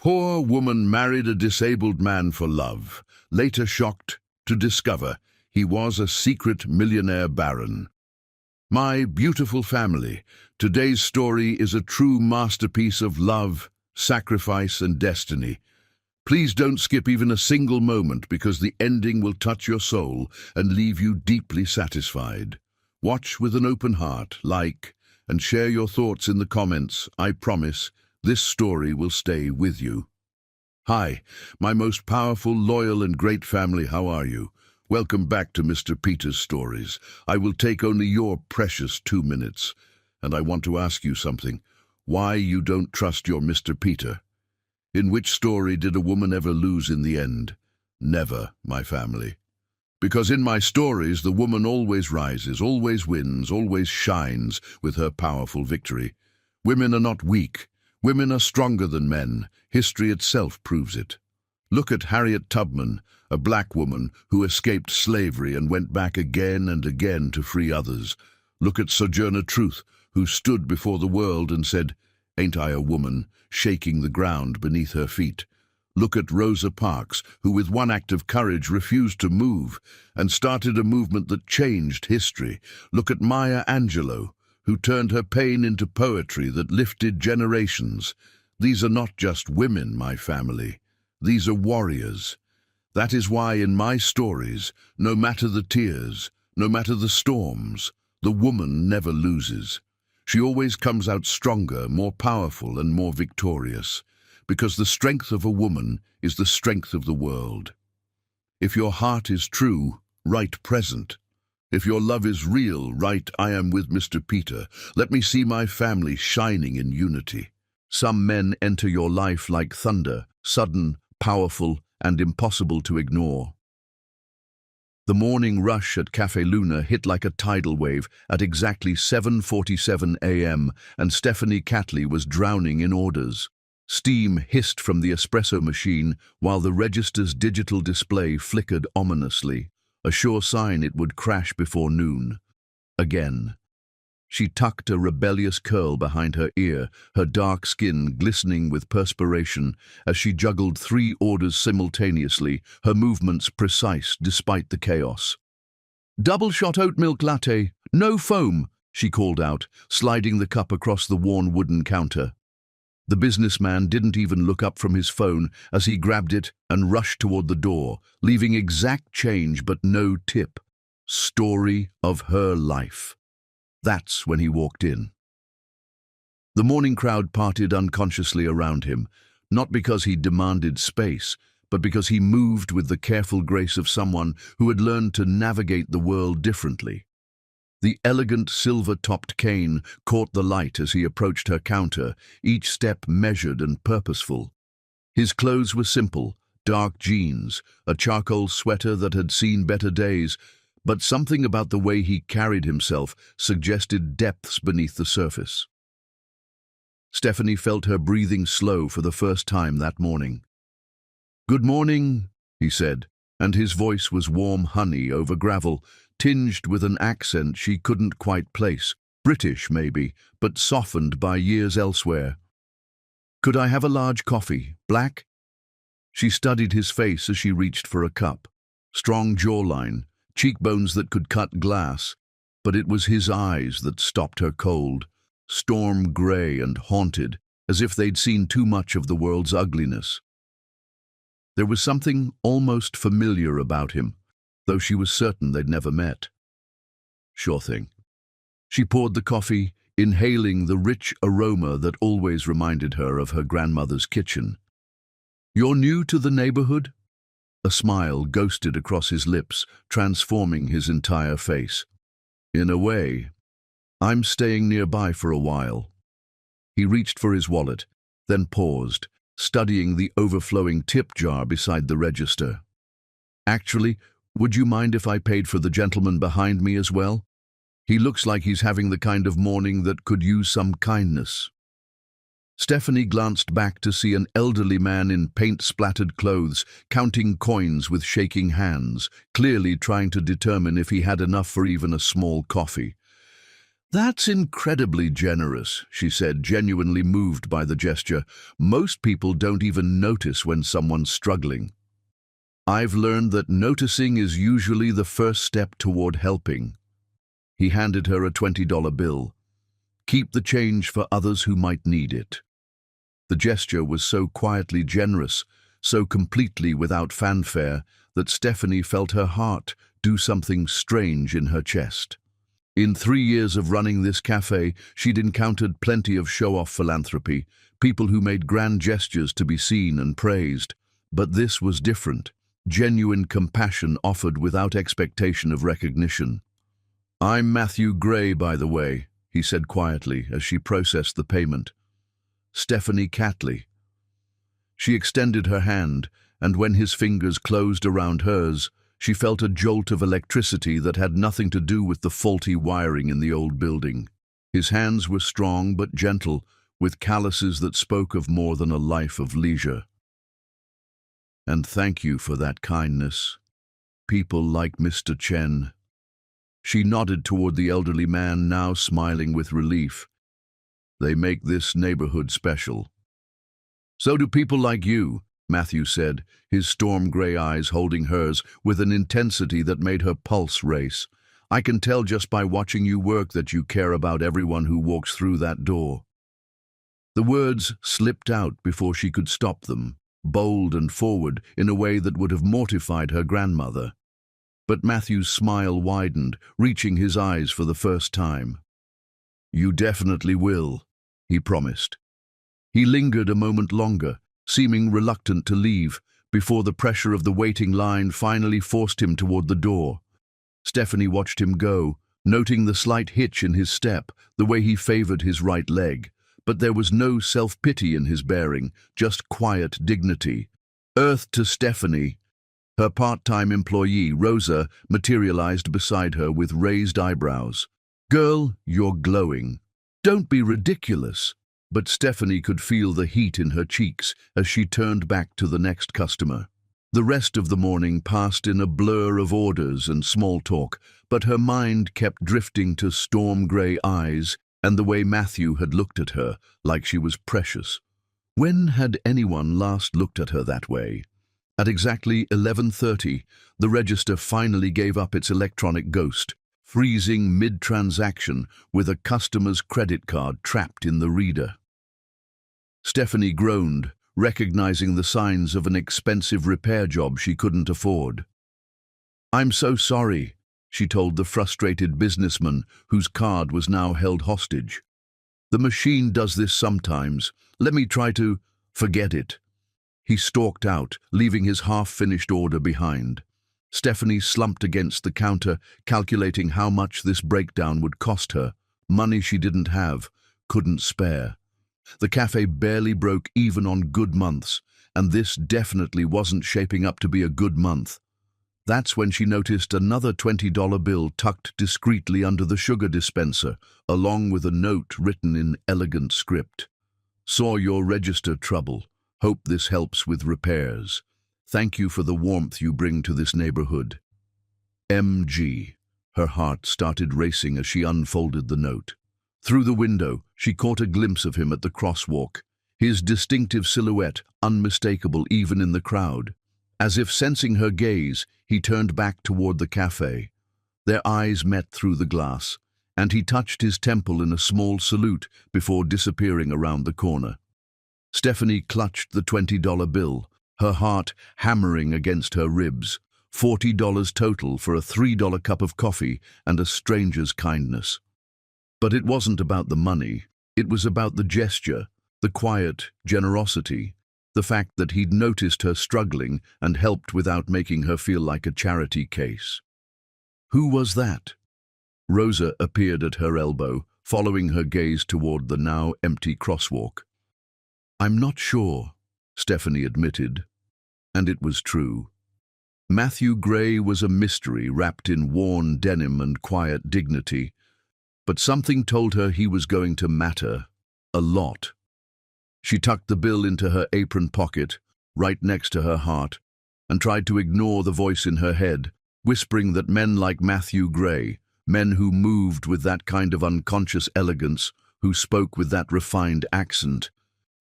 Poor woman married a disabled man for love, later shocked to discover he was a secret millionaire baron. My beautiful family, today's story is a true masterpiece of love, sacrifice, and destiny. Please don't skip even a single moment because the ending will touch your soul and leave you deeply satisfied. Watch with an open heart, like, and share your thoughts in the comments. I promise this story will stay with you. Hi, my most powerful, loyal, and great family, how are you? Welcome back to Mr. Peter's Stories. I will take only your precious 2 minutes, and I want to ask you something. Why you don't trust your Mr. Peter? In which story did a woman ever lose in the end? Never, my family. Because in my stories, the woman always rises, always wins, always shines with her powerful victory. Women are not weak. Women are stronger than men. History itself proves it. Look at Harriet Tubman, a black woman who escaped slavery and went back again and again to free others. Look at Sojourner Truth, who stood before the world and said, "Ain't I a woman?" shaking the ground beneath her feet. Look at Rosa Parks, who with one act of courage refused to move and started a movement that changed history. Look at Maya Angelou, who turned her pain into poetry that lifted generations. These are not just women, my family. These are warriors. That is why in my stories, no matter the tears, no matter the storms, the woman never loses. She always comes out stronger, more powerful, and more victorious, because the strength of a woman is the strength of the world. If your heart is true, write present. If your love is real, write I am with Mr. Peter. Let me see my family shining in unity. Some men enter your life like thunder, sudden, powerful, and impossible to ignore. The morning rush at Café Luna hit like a tidal wave at exactly 7:47 a.m., and Stephanie Catley was drowning in orders. Steam hissed from the espresso machine while the register's digital display flickered ominously, a sure sign it would crash before noon. Again. She tucked a rebellious curl behind her ear, her dark skin glistening with perspiration as she juggled 3 orders simultaneously, her movements precise despite the chaos. "Double-shot oat milk latte, no foam," she called out, sliding the cup across the worn wooden counter. The businessman didn't even look up from his phone as he grabbed it and rushed toward the door, leaving exact change but no tip. Story of her life. That's when he walked in. The morning crowd parted unconsciously around him, not because he demanded space, but because he moved with the careful grace of someone who had learned to navigate the world differently. The elegant silver-topped cane caught the light as he approached her counter, each step measured and purposeful. His clothes were simple, dark jeans, a charcoal sweater that had seen better days, but something about the way he carried himself suggested depths beneath the surface. Stephanie felt her breathing slow for the first time that morning. "Good morning," he said, and his voice was warm honey over gravel, tinged with an accent she couldn't quite place. British, maybe, but softened by years elsewhere. "Could I have a large coffee, black?" She studied his face as she reached for a cup. Strong jawline, cheekbones that could cut glass, but it was his eyes that stopped her cold, storm gray and haunted, as if they'd seen too much of the world's ugliness. There was something almost familiar about him, though she was certain they'd never met. Sure thing. She poured the coffee, inhaling the rich aroma that always reminded her of her grandmother's kitchen. "You're new to the neighborhood?" A smile ghosted across his lips, transforming his entire face. "In a way. I'm staying nearby for a while." He reached for his wallet, then paused, studying the overflowing tip jar beside the register. "Actually, would you mind if I paid for the gentleman behind me as well? He looks like he's having the kind of morning that could use some kindness." Stephanie glanced back to see an elderly man in paint-splattered clothes, counting coins with shaking hands, clearly trying to determine if he had enough for even a small coffee. "That's incredibly generous," she said, genuinely moved by the gesture. "Most people don't even notice when someone's struggling." "I've learned that noticing is usually the first step toward helping." He handed her a $20 bill. "Keep the change for others who might need it." The gesture was so quietly generous, so completely without fanfare, that Stephanie felt her heart do something strange in her chest. In 3 years of running this cafe, she'd encountered plenty of show-off philanthropy, people who made grand gestures to be seen and praised. But this was different. Genuine compassion offered without expectation of recognition. "I'm Matthew Gray, by the way," he said quietly as she processed the payment. "Stephanie Catley." She extended her hand, and when his fingers closed around hers, she felt a jolt of electricity that had nothing to do with the faulty wiring in the old building. His hands were strong but gentle, with calluses that spoke of more than a life of leisure. "And thank you for that kindness. People like Mr. Chen." She nodded toward the elderly man, now smiling with relief. "They make this neighborhood special." "So do people like you," Matthew said, his storm-gray eyes holding hers with an intensity that made her pulse race. "I can tell just by watching you work that you care about everyone who walks through that door." The words slipped out before she could stop them, bold and forward in a way that would have mortified her grandmother. But Matthew's smile widened, reaching his eyes for the first time. "You definitely will," he promised. He lingered a moment longer, seeming reluctant to leave, before the pressure of the waiting line finally forced him toward the door. Stephanie watched him go, noting the slight hitch in his step, the way he favored his right leg. But there was no self-pity in his bearing, just quiet dignity. Earth to Stephanie. Her part-time employee, Rosa, materialized beside her with raised eyebrows. "Girl, you're glowing. Don't be ridiculous." But Stephanie could feel the heat in her cheeks as she turned back to the next customer. The rest of the morning passed in a blur of orders and small talk, but her mind kept drifting to storm-gray eyes and the way Matthew had looked at her, like she was precious. When had anyone last looked at her that way? At exactly 11:30, the register finally gave up its electronic ghost, freezing mid-transaction with a customer's credit card trapped in the reader. Stephanie groaned, recognizing the signs of an expensive repair job she couldn't afford. "I'm so sorry," she told the frustrated businessman whose card was now held hostage. "The machine does this sometimes. Let me try to—" "Forget it." He stalked out, leaving his half-finished order behind. Stephanie slumped against the counter, calculating how much this breakdown would cost her, money she didn't have, couldn't spare. The cafe barely broke even on good months, and this definitely wasn't shaping up to be a good month. That's when she noticed another $20 bill tucked discreetly under the sugar dispenser, along with a note written in elegant script. "Saw your register trouble. Hope this helps with repairs. Thank you for the warmth you bring to this neighborhood. M.G." Her heart started racing as she unfolded the note. Through the window, she caught a glimpse of him at the crosswalk, his distinctive silhouette unmistakable even in the crowd. As if sensing her gaze, he turned back toward the cafe. Their eyes met through the glass, and he touched his temple in a small salute before disappearing around the corner. Stephanie clutched the $20 bill, her heart hammering against her ribs. $40 total for a $3 cup of coffee and a stranger's kindness. But it wasn't about the money. It was about the gesture, the quiet generosity, the fact that he'd noticed her struggling and helped without making her feel like a charity case. Who was that? Rosa appeared at her elbow, following her gaze toward the now empty crosswalk. "I'm not sure," Stephanie admitted, and it was true. Matthew Gray was a mystery wrapped in worn denim and quiet dignity, but something told her he was going to matter a lot. She tucked the bill into her apron pocket, right next to her heart, and tried to ignore the voice in her head, whispering that men like Matthew Gray, Men who moved with that kind of unconscious elegance, who spoke with that refined accent,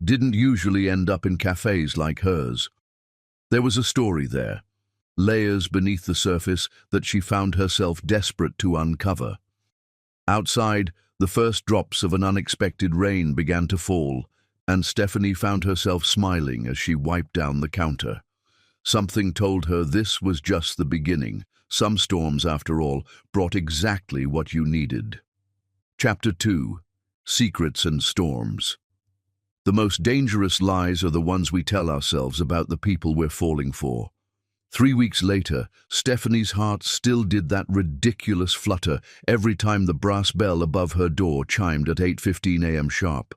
didn't usually end up in cafes like hers. There was a story there, layers beneath the surface that she found herself desperate to uncover. Outside, the first drops of an unexpected rain began to fall, and Stephanie found herself smiling as she wiped down the counter. Something told her this was just the beginning. Some storms, after all, brought exactly what you needed. Chapter 2. Secrets and Storms. The most dangerous lies are the ones we tell ourselves about the people we're falling for. 3 weeks later, Stephanie's heart still did that ridiculous flutter every time the brass bell above her door chimed at 8:15 a.m. sharp.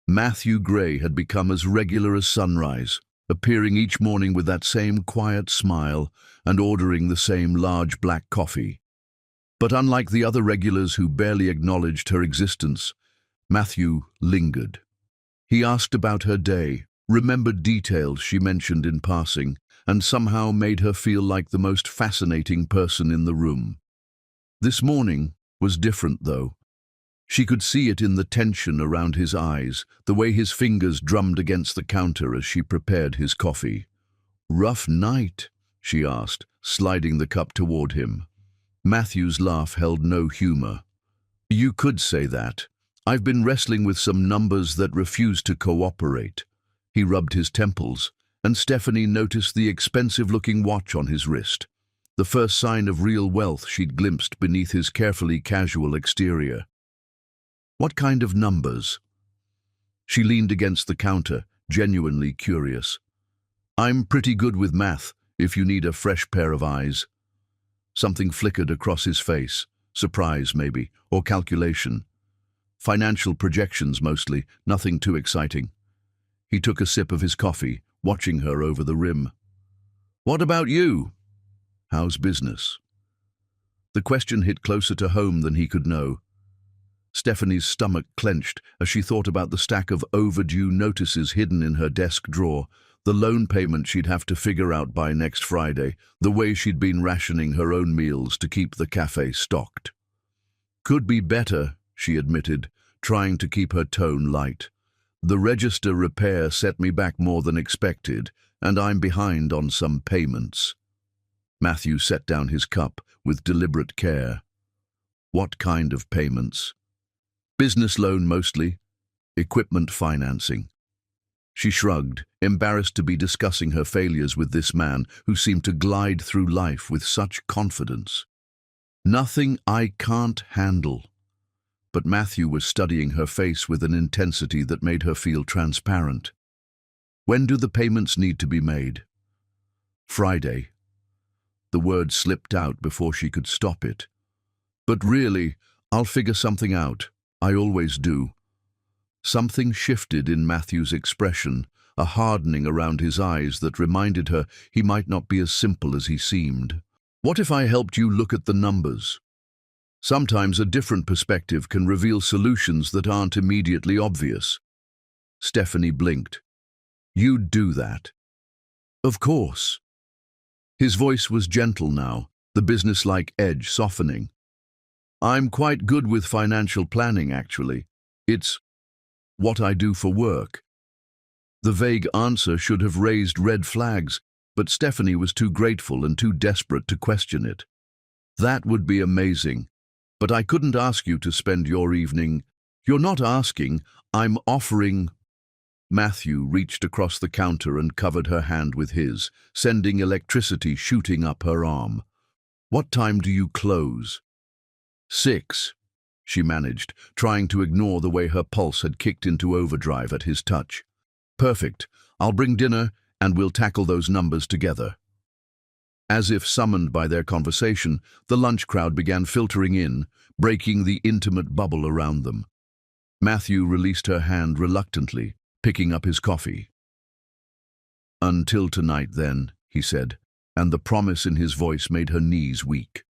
Matthew Gray had become as regular as sunrise, appearing each morning with that same quiet smile and ordering the same large black coffee. But unlike the other regulars who barely acknowledged her existence, Matthew lingered. He asked about her day, remembered details she mentioned in passing, and somehow made her feel like the most fascinating person in the room. This morning was different, though. She could see it in the tension around his eyes, the way his fingers drummed against the counter as she prepared his coffee. "Rough night?" she asked, sliding the cup toward him. Matthew's laugh held no humor. "You could say that. I've been wrestling with some numbers that refuse to cooperate." He rubbed his temples, and Stephanie noticed the expensive-looking watch on his wrist, the first sign of real wealth she'd glimpsed beneath his carefully casual exterior. "What kind of numbers?" She leaned against the counter, genuinely curious. "I'm pretty good with math, if you need a fresh pair of eyes." Something flickered across his face, surprise maybe, or calculation. Financial projections mostly, nothing too exciting. He took a sip of his coffee, watching her over the rim. "What about you? How's business?" The question hit closer to home than he could know. Stephanie's stomach clenched as she thought about the stack of overdue notices hidden in her desk drawer, the loan payment she'd have to figure out by next Friday, the way she'd been rationing her own meals to keep the cafe stocked. "Could be better," she admitted, trying to keep her tone light. "The register repair set me back more than expected, and I'm behind on some payments." Matthew set down his cup with deliberate care. "What kind of payments?" "Business loan mostly. Equipment financing." She shrugged, embarrassed to be discussing her failures with this man who seemed to glide through life with such confidence. "Nothing I can't handle." But Matthew was studying her face with an intensity that made her feel transparent. "When do the payments need to be made?" "Friday." The word slipped out before she could stop it. "But really, I'll figure something out. I always do." Something shifted in Matthew's expression, a hardening around his eyes that reminded her he might not be as simple as he seemed. "What if I helped you look at the numbers? Sometimes a different perspective can reveal solutions that aren't immediately obvious." Stephanie blinked. "You'd do that?" "Of course." His voice was gentle now, the businesslike edge softening. "I'm quite good with financial planning, actually. It's what I do for work." The vague answer should have raised red flags, but Stephanie was too grateful and too desperate to question it. "That would be amazing. But I couldn't ask you to spend your evening." "You're not asking, I'm offering." Matthew reached across the counter and covered her hand with his, sending electricity shooting up her arm. "What time do you close?" 6, she managed, trying to ignore the way her pulse had kicked into overdrive at his touch. "Perfect. I'll bring dinner and we'll tackle those numbers together." As if summoned by their conversation, the lunch crowd began filtering in, breaking the intimate bubble around them. Matthew released her hand reluctantly, picking up his coffee. "Until tonight, then," he said, and the promise in his voice made her knees weak.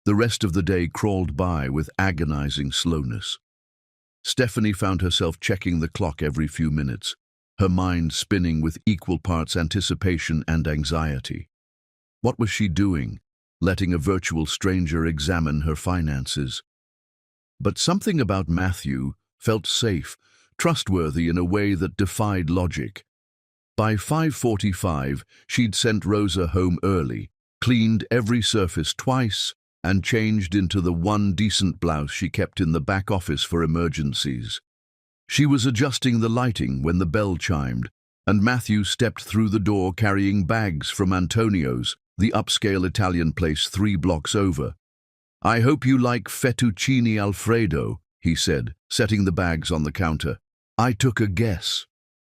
The rest of the day crawled by with agonizing slowness. Stephanie found herself checking the clock every few minutes, her mind spinning with equal parts anticipation and anxiety. What was she doing? letting a virtual stranger examine her finances. But something about Matthew felt safe, trustworthy in a way that defied logic. By 5:45, she'd sent Rosa home early, cleaned every surface twice, and changed into the one decent blouse she kept in the back office for emergencies. She was adjusting the lighting when the bell chimed, and Matthew stepped through the door carrying bags from Antonio's, the upscale Italian place 3 blocks over. "I hope you like fettuccine Alfredo," he said, setting the bags on the counter. I took a guess.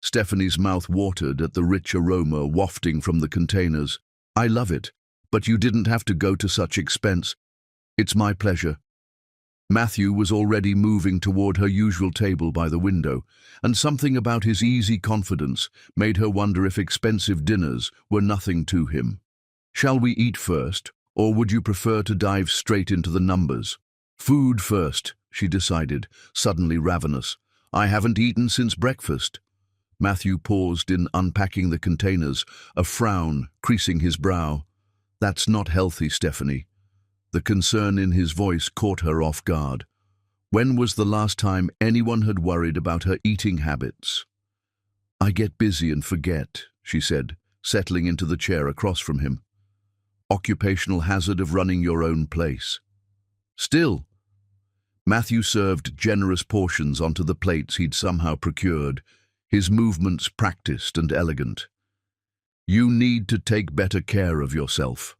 Stephanie's mouth watered at the rich aroma wafting from the containers. "I love it, but you didn't have to go to such expense." "It's my pleasure." Matthew was already moving toward her usual table by the window, and something about his easy confidence made her wonder if expensive dinners were nothing to him. "Shall we eat first, or would you prefer to dive straight into the numbers?" "Food first," she decided, suddenly ravenous. "I haven't eaten since breakfast." Matthew paused in unpacking the containers, a frown creasing his brow. "That's not healthy, Stephanie." The concern in his voice caught her off guard. When was the last time anyone had worried about her eating habits? "I get busy and forget," she said, settling into the chair across from him. "Occupational hazard of running your own place." "Still." Matthew served generous portions onto the plates he'd somehow procured, his movements practiced and elegant. "You need to take better care of yourself."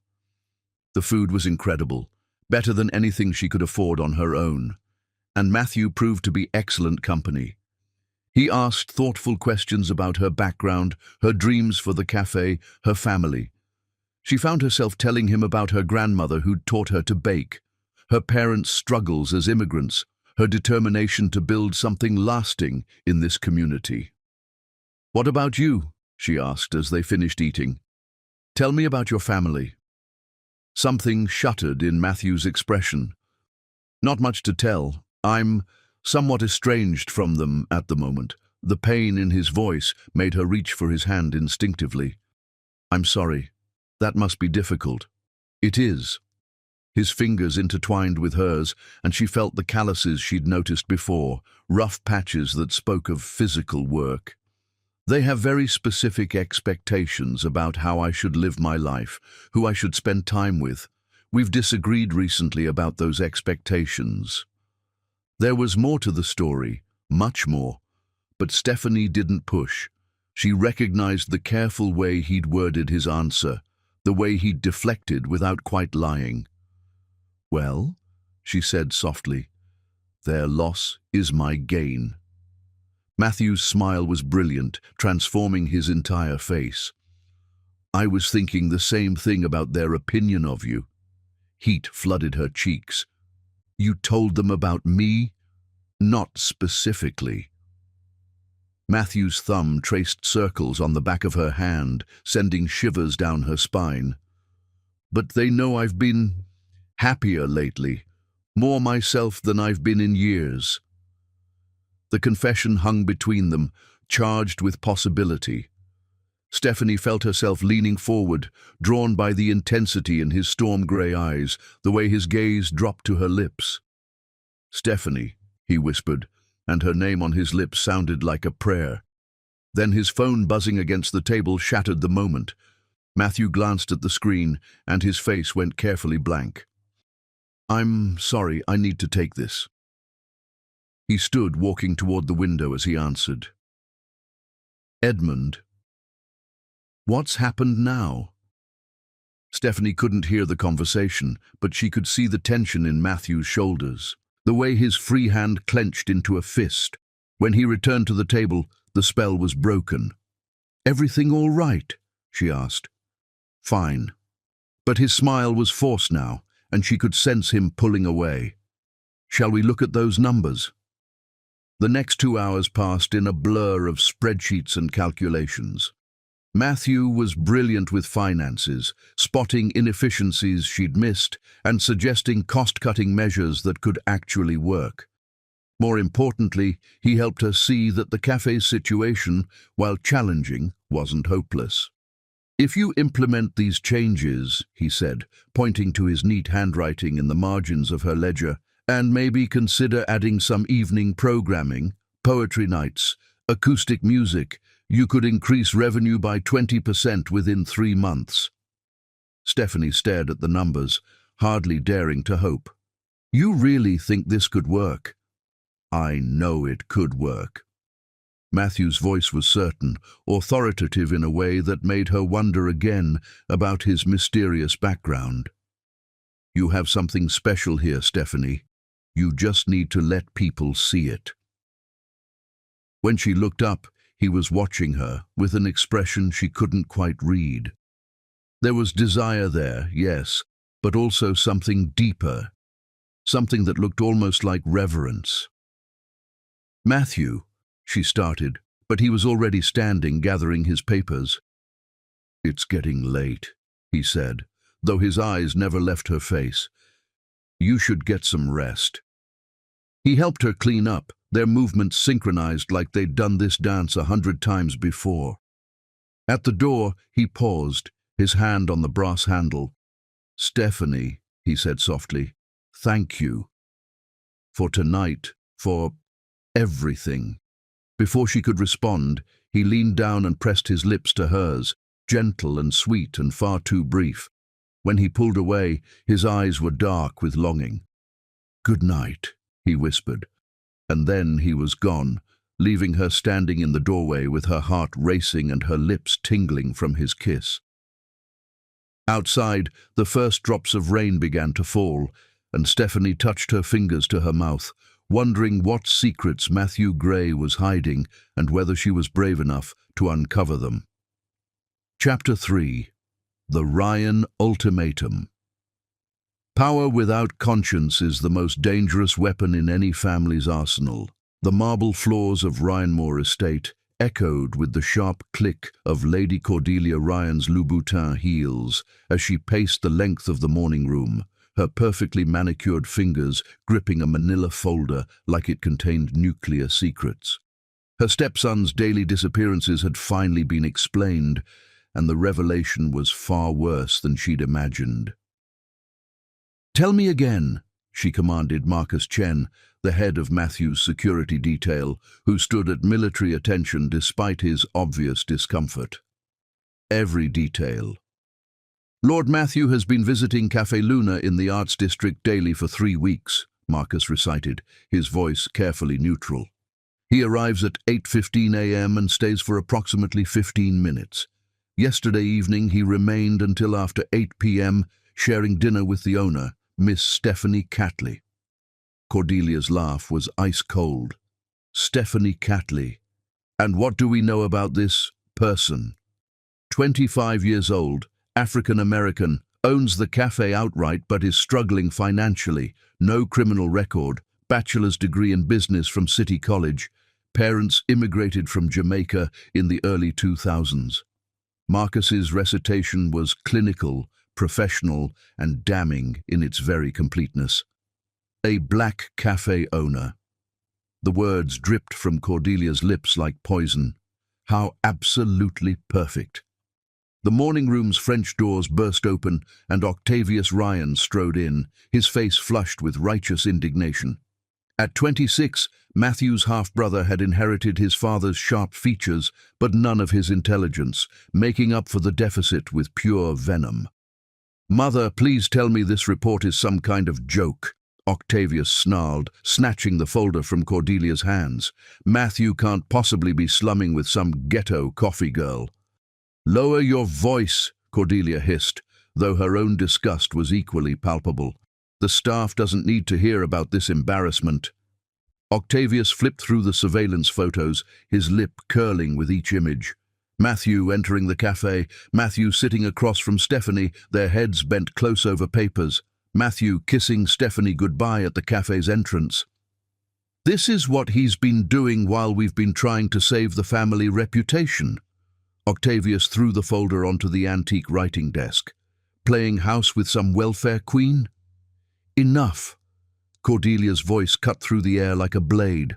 The food was incredible, better than anything she could afford on her own, and Matthew proved to be excellent company. He asked thoughtful questions about her background, her dreams for the cafe, her family. She found herself telling him about her grandmother who'd taught her to bake, her parents' struggles as immigrants, her determination to build something lasting in this community. "What about you?" she asked as they finished eating. "Tell me about your family." Something shuddered in Matthew's expression. "Not much to tell. I'm somewhat estranged from them at the moment." The pain in his voice made her reach for his hand instinctively. "I'm sorry. That must be difficult." "It is." His fingers intertwined with hers, and she felt the calluses she'd noticed before, rough patches that spoke of physical work. "They have very specific expectations about how I should live my life, who I should spend time with. We've disagreed recently about those expectations." There was more to the story, much more, but Stephanie didn't push. She recognized the careful way he'd worded his answer, the way he'd deflected without quite lying. "Well," she said softly, "their loss is my gain." Matthew's smile was brilliant, transforming his entire face. "I was thinking the same thing about their opinion of you." Heat flooded her cheeks. "You told them about me?" "Not specifically." Matthew's thumb traced circles on the back of her hand, sending shivers down her spine. "But they know I've been happier lately, more myself than I've been in years." The confession hung between them, charged with possibility. Stephanie felt herself leaning forward, drawn by the intensity in his storm-grey eyes, the way his gaze dropped to her lips. "Stephanie," he whispered, and her name on his lips sounded like a prayer. Then his phone buzzing against the table shattered the moment. Matthew glanced at the screen, and his face went carefully blank. "I'm sorry, I need to take this." He stood walking toward the window as he answered. "Edmund." "What's happened now?" Stephanie couldn't hear the conversation, but she could see the tension in Matthew's shoulders, the way his free hand clenched into a fist. When he returned to the table, the spell was broken. "Everything all right?" she asked. "Fine." But his smile was forced now, and she could sense him pulling away. "Shall we look at those numbers?" The next 2 hours passed in a blur of spreadsheets and calculations. Matthew was brilliant with finances, spotting inefficiencies she'd missed and suggesting cost-cutting measures that could actually work. More importantly, he helped her see that the cafe's situation, while challenging, wasn't hopeless. If you implement these changes, he said, pointing to his neat handwriting in the margins of her ledger, and maybe consider adding some evening programming, poetry nights, acoustic music, you could increase revenue by 20% within 3 months. Stephanie stared at the numbers, hardly daring to hope. You really think this could work? I know it could work. Matthew's voice was certain, authoritative in a way that made her wonder again about his mysterious background. You have something special here, Stephanie. You just need to let people see it. When she looked up, he was watching her with an expression she couldn't quite read. There was desire there, yes, but also something deeper, something that looked almost like reverence. Matthew, she started, but he was already standing, gathering his papers. It's getting late, he said, though his eyes never left her face. You should get some rest. He helped her clean up, their movements synchronized like they'd done this dance 100 times before. At the door, he paused, his hand on the brass handle. Stephanie, he said softly, thank you. For tonight, for everything. Before she could respond, he leaned down and pressed his lips to hers, gentle and sweet and far too brief. When he pulled away, his eyes were dark with longing. Good night, he whispered, and then he was gone, leaving her standing in the doorway with her heart racing and her lips tingling from his kiss. Outside, the first drops of rain began to fall, and Stephanie touched her fingers to her mouth, wondering what secrets Matthew Gray was hiding and whether she was brave enough to uncover them. Chapter 3. The Ryan Ultimatum. Power without conscience is the most dangerous weapon in any family's arsenal. The marble floors of Ryanmore Estate echoed with the sharp click of Lady Cordelia Ryan's Louboutin heels as she paced the length of the morning room, her perfectly manicured fingers gripping a manila folder like it contained nuclear secrets. Her stepson's daily disappearances had finally been explained, and the revelation was far worse than she'd imagined. Tell me again, she commanded Marcus Chen, the head of Matthew's security detail, who stood at military attention despite his obvious discomfort. Every detail. Lord Matthew has been visiting Café Luna in the Arts District daily for 3 weeks, Marcus recited, his voice carefully neutral. He arrives at 8:15 a.m. and stays for approximately 15 minutes. Yesterday evening he remained until after 8 p.m., sharing dinner with the owner, Miss Stephanie Catley. Cordelia's laugh was ice-cold. Stephanie Catley. And what do we know about this person? 25 years old, African-American, owns the cafe outright but is struggling financially, no criminal record, bachelor's degree in business from City College, parents immigrated from Jamaica in the early 2000s. Marcus's recitation was clinical, professional, and damning in its very completeness. A black cafe owner. The words dripped from Cordelia's lips like poison. How absolutely perfect. The morning room's French doors burst open, and Octavius Ryan strode in, his face flushed with righteous indignation. At 26, Matthew's half-brother had inherited his father's sharp features, but none of his intelligence, making up for the deficit with pure venom. Mother, please tell me this report is some kind of joke, Octavius snarled, snatching the folder from Cordelia's hands. Matthew can't possibly be slumming with some ghetto coffee girl. Lower your voice, Cordelia hissed, though her own disgust was equally palpable. The staff doesn't need to hear about this embarrassment. Octavius flipped through the surveillance photos, his lip curling with each image. Matthew entering the cafe, Matthew sitting across from Stephanie, their heads bent close over papers. Matthew kissing Stephanie goodbye at the cafe's entrance. This is what he's been doing while we've been trying to save the family reputation. Octavius threw the folder onto the antique writing desk. Playing house with some welfare queen? Enough. Cordelia's voice cut through the air like a blade.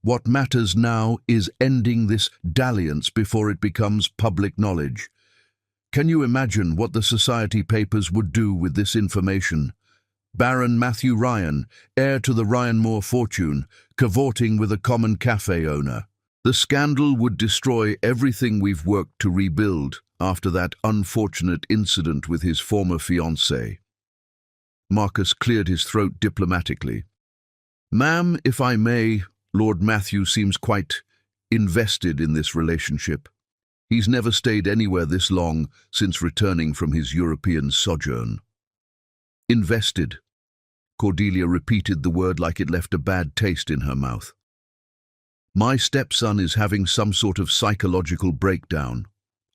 What matters now is ending this dalliance before it becomes public knowledge. Can you imagine what the society papers would do with this information? Baron Matthew Ryan, heir to the Ryan Moore fortune, cavorting with a common cafe owner. The scandal would destroy everything we've worked to rebuild after that unfortunate incident with his former fiancée. Marcus cleared his throat diplomatically. Ma'am, if I may, Lord Matthew seems quite invested in this relationship. He's never stayed anywhere this long since returning from his European sojourn. Invested. Cordelia repeated the word like it left a bad taste in her mouth. My stepson is having some sort of psychological breakdown,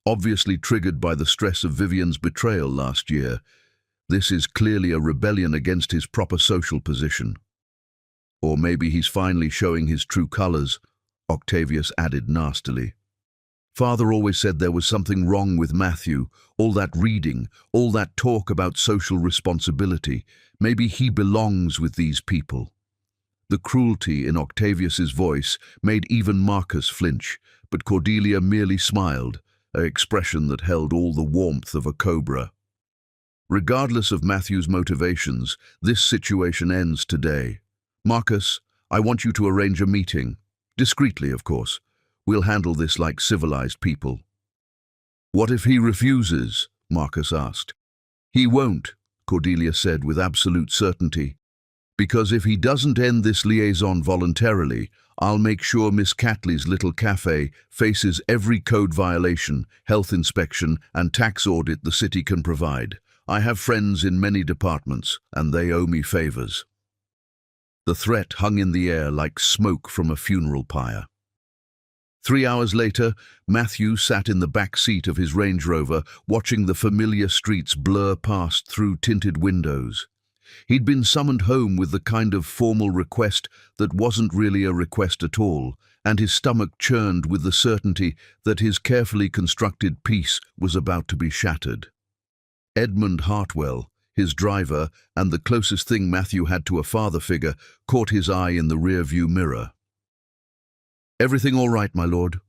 obviously triggered by the stress of Vivian's betrayal last year. This is clearly a rebellion against his proper social position. Or maybe he's finally showing his true colors, Octavius added nastily. Father always said there was something wrong with Matthew, all that reading, all that talk about social responsibility. Maybe he belongs with these people. The cruelty in Octavius's voice made even Marcus flinch, but Cordelia merely smiled, an expression that held all the warmth of a cobra. Regardless of Matthew's motivations, this situation ends today. Marcus, I want you to arrange a meeting. Discreetly, of course. We'll handle this like civilized people. What if he refuses? Marcus asked. He won't, Cordelia said with absolute certainty. Because if he doesn't end this liaison voluntarily, I'll make sure Miss Catley's little cafe faces every code violation, health inspection, and tax audit the city can provide. I have friends in many departments, and they owe me favors. The threat hung in the air like smoke from a funeral pyre. 3 hours later, Matthew sat in the back seat of his Range Rover, watching the familiar streets blur past through tinted windows. He'd been summoned home with the kind of formal request that wasn't really a request at all, and his stomach churned with the certainty that his carefully constructed peace was about to be shattered. Edmund Hartwell, his driver, and the closest thing Matthew had to a father figure, caught his eye in the rear-view mirror. Everything all right, my lord?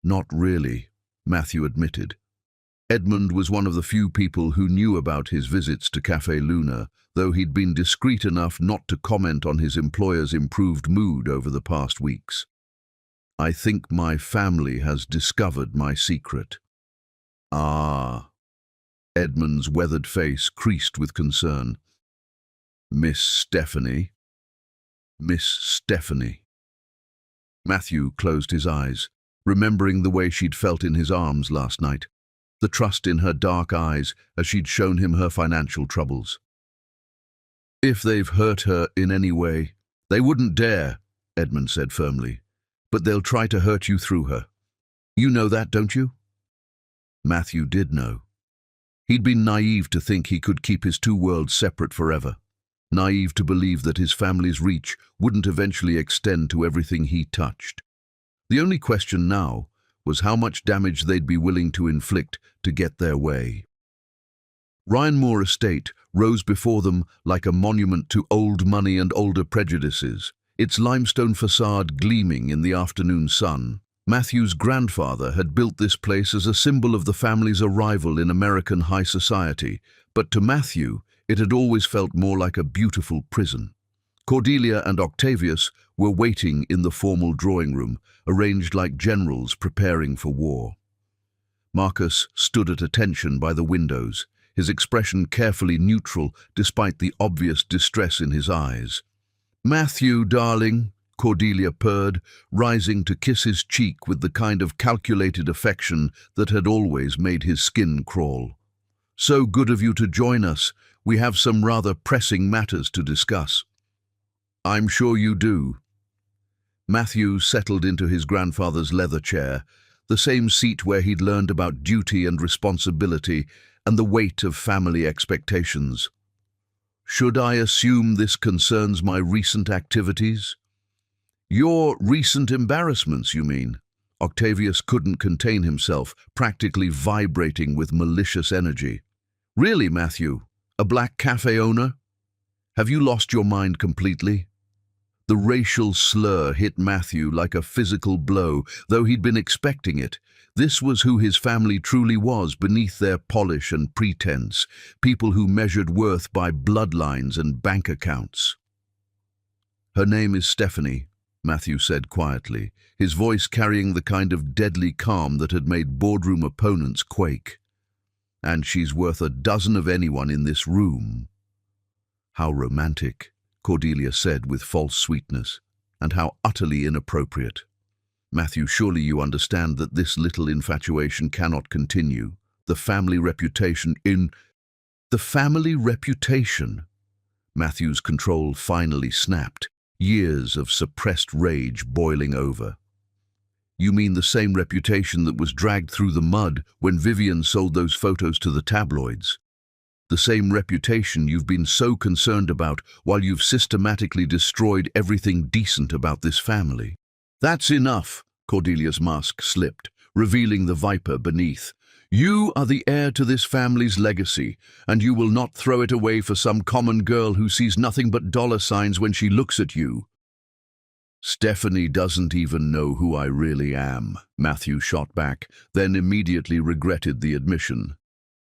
Not really, Matthew admitted. Edmund was one of the few people who knew about his visits to Café Luna, though he'd been discreet enough not to comment on his employer's improved mood over the past weeks. I think my family has discovered my secret. Ah. Edmund's weathered face creased with concern. Miss Stephanie. Miss Stephanie. Matthew closed his eyes, remembering the way she'd felt in his arms last night, the trust in her dark eyes as she'd shown him her financial troubles. If they've hurt her in any way, they wouldn't dare, Edmund said firmly, but they'll try to hurt you through her. You know that, don't you? Matthew did know. He'd been naive to think he could keep his two worlds separate forever. Naive to believe that his family's reach wouldn't eventually extend to everything he touched. The only question now was how much damage they'd be willing to inflict to get their way. Ryan Moore Estate rose before them like a monument to old money and older prejudices, its limestone facade gleaming in the afternoon sun. Matthew's grandfather had built this place as a symbol of the family's arrival in American high society, but to Matthew, it had always felt more like a beautiful prison. Cordelia and Octavius were waiting in the formal drawing room, arranged like generals preparing for war. Marcus stood at attention by the windows, his expression carefully neutral despite the obvious distress in his eyes. Matthew, darling, Cordelia purred, rising to kiss his cheek with the kind of calculated affection that had always made his skin crawl. So good of you to join us. We have some rather pressing matters to discuss. I'm sure you do. Matthew settled into his grandfather's leather chair, the same seat where he'd learned about duty and responsibility and the weight of family expectations. Should I assume this concerns my recent activities? Your recent embarrassments, you mean? Octavius couldn't contain himself, practically vibrating with malicious energy. Really, Matthew? A black cafe owner? Have you lost your mind completely? The racial slur hit Matthew like a physical blow, though he'd been expecting it. This was who his family truly was beneath their polish and pretense, people who measured worth by bloodlines and bank accounts. "Her name is Stephanie," Matthew said quietly, his voice carrying the kind of deadly calm that had made boardroom opponents quake. "And she's worth a dozen of anyone in this room." "How romantic," Cordelia said with false sweetness, "and how utterly inappropriate. Matthew, surely you understand that this little infatuation cannot continue. The family reputation The family reputation!" Matthew's control finally snapped, years of suppressed rage boiling over. "You mean the same reputation that was dragged through the mud when Vivian sold those photos to the tabloids? The same reputation you've been so concerned about while you've systematically destroyed everything decent about this family." "That's enough," Cordelia's mask slipped, revealing the viper beneath. "You are the heir to this family's legacy, and you will not throw it away for some common girl who sees nothing but dollar signs when she looks at you." "Stephanie doesn't even know who I really am," Matthew shot back, then immediately regretted the admission.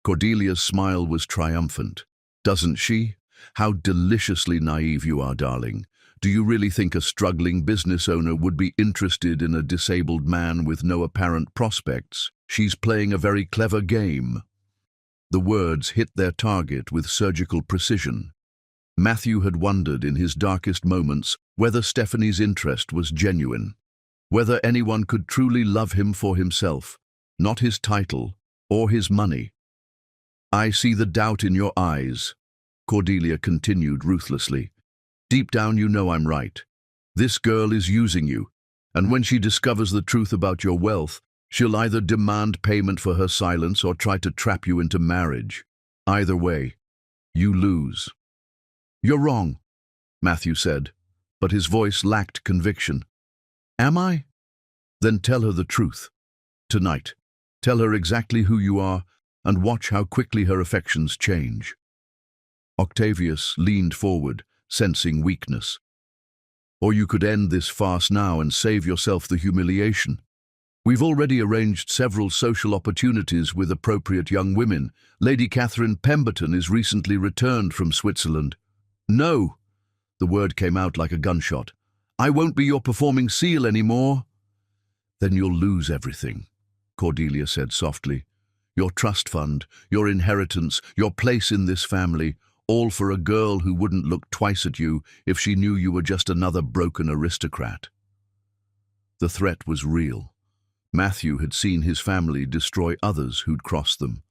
Cordelia's smile was triumphant. "Doesn't she? How deliciously naive you are, darling. Do you really think a struggling business owner would be interested in a disabled man with no apparent prospects? She's playing a very clever game." The words hit their target with surgical precision. Matthew had wondered in his darkest moments whether Stephanie's interest was genuine, whether anyone could truly love him for himself, not his title or his money. "I see the doubt in your eyes," Cordelia continued ruthlessly. "Deep down you know I'm right. This girl is using you, and when she discovers the truth about your wealth, she'll either demand payment for her silence or try to trap you into marriage. Either way, you lose." "You're wrong," Matthew said, but his voice lacked conviction. "Am I? Then tell her the truth. Tonight. Tell her exactly who you are, and watch how quickly her affections change." Octavius leaned forward, sensing weakness. "Or you could end this farce now and save yourself the humiliation. We've already arranged several social opportunities with appropriate young women. Lady Catherine Pemberton is recently returned from Switzerland." "No!" The word came out like a gunshot. "I won't be your performing seal anymore." "Then you'll lose everything," Cordelia said softly. "Your trust fund, your inheritance, your place in this family, all for a girl who wouldn't look twice at you if she knew you were just another broken aristocrat." The threat was real. Matthew had seen his family destroy others who'd crossed them.